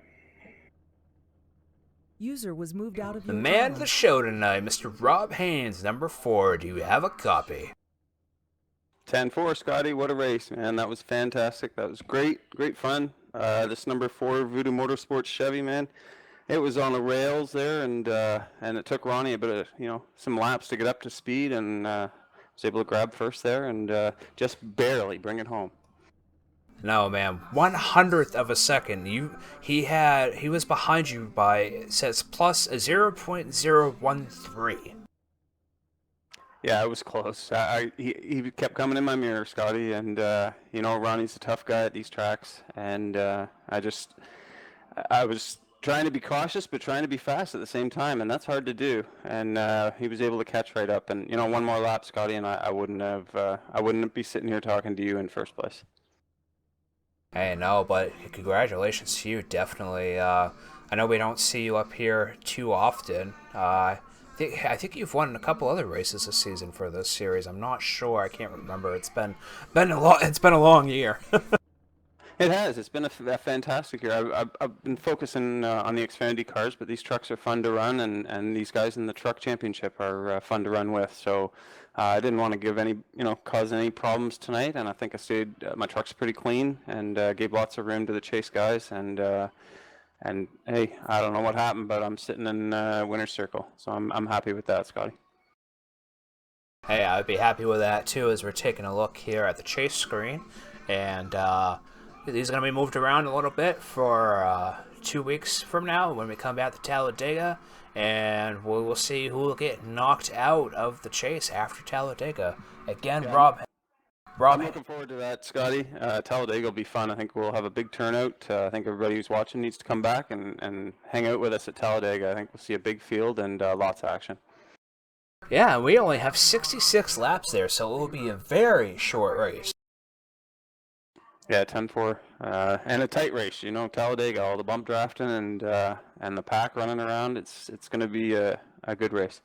B: User was moved out of
C: The
B: your
C: man
B: channel.
C: of the show tonight, Mr. Rob Haynes, number 4. Do you have a copy?
L: 10-4, Scotty. What a race, man. That was fantastic. That was great fun. This number 4 Voodoo Motorsports Chevy, man, it was on the rails there, and it took Ronnie a bit of, some laps to get up to speed, and was able to grab first there and just barely bring it home.
C: No, man, 1/100th of a second. He was behind you by, it says plus a 0.013.
L: Yeah, it was close. He kept coming in my mirror, Scotty, and Ronnie's a tough guy at these tracks, and I was trying to be cautious but trying to be fast at the same time, and that's hard to do. And he was able to catch right up, and one more lap, Scotty, and I wouldn't be sitting here talking to you in first place.
C: Hey, no, but congratulations to you, definitely. I know we don't see you up here too often. I think you've won a couple other races this season for this series. I'm not sure. I can't remember. It's been a long year.
L: It has. It's been a fantastic year. I've been focusing on the Xfinity cars, but these trucks are fun to run, and these guys in the truck championship are fun to run with. So I didn't want to cause any problems tonight, and I think I stayed. My truck's pretty clean, and gave lots of room to the chase guys. And hey, I don't know what happened, but I'm sitting in winner's circle, so I'm happy with that, Scotty.
C: Hey, I'd be happy with that too, as we're taking a look here at the chase screen, and these are going to be moved around a little bit for 2 weeks from now when we come back to Talladega, and we will see who will get knocked out of the chase after Talladega. Again, yeah. Rob.
L: I'm looking forward to that, Scotty. Talladega will be fun. I think we'll have a big turnout. I think everybody who's watching needs to come back and hang out with us at Talladega. I think we'll see a big field and lots of action.
C: Yeah, we only have 66 laps there, so it will be a very short race.
L: Yeah, 10-4, and a tight race. Talladega, all the bump drafting and the pack running around. It's going to be a good race.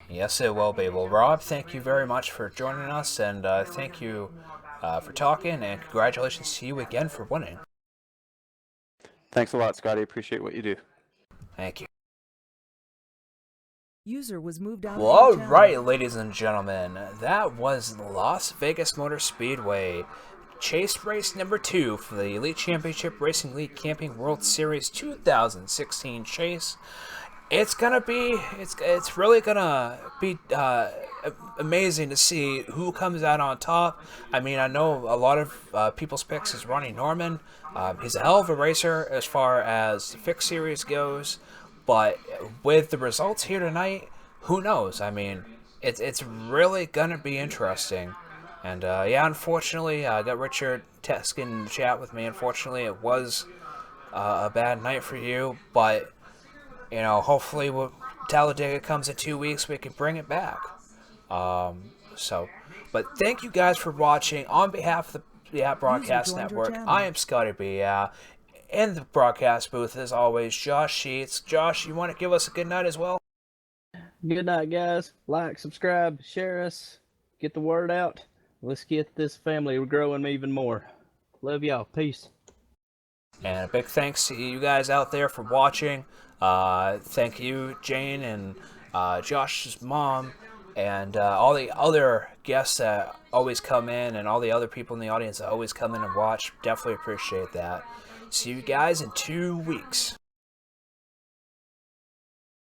C: Yes, it will be. Well, Rob, thank you very much for joining us, and thank you for talking, and congratulations to you again for winning.
L: Thanks a lot, Scotty. Appreciate what you do.
C: Thank you.
B: User was moved out.
C: Well, all right, ladies and gentlemen, that was Las Vegas Motor Speedway chase race number 2 for the Elite Championship Racing League Camping World Series 2016 chase. It's really gonna be amazing to see who comes out on top. I mean, I know a lot of people's picks is Ronnie Norman. He's a hell of a racer as far as the fixed series goes, but with the results here tonight, who knows? I mean, it's really gonna be interesting. And yeah, unfortunately, I got Richard Teskin in the chat with me. Unfortunately, it was a bad night for you, but hopefully when Talladega comes in 2 weeks, we can bring it back. But thank you guys for watching. On behalf of the Broadcast Network, I am Scotty B. In the broadcast booth, as always, Josh Sheets. Josh, you want to give us a good night as well?
E: Good night, guys. Like, subscribe, share us, get the word out. Let's get this family growing even more. Love y'all. Peace.
C: And a big thanks to you guys out there for watching. Thank you, Jane and Josh's mom, and all the other guests that always come in, and all the other people in the audience that always come in and watch. Definitely appreciate that. See you guys in 2 weeks.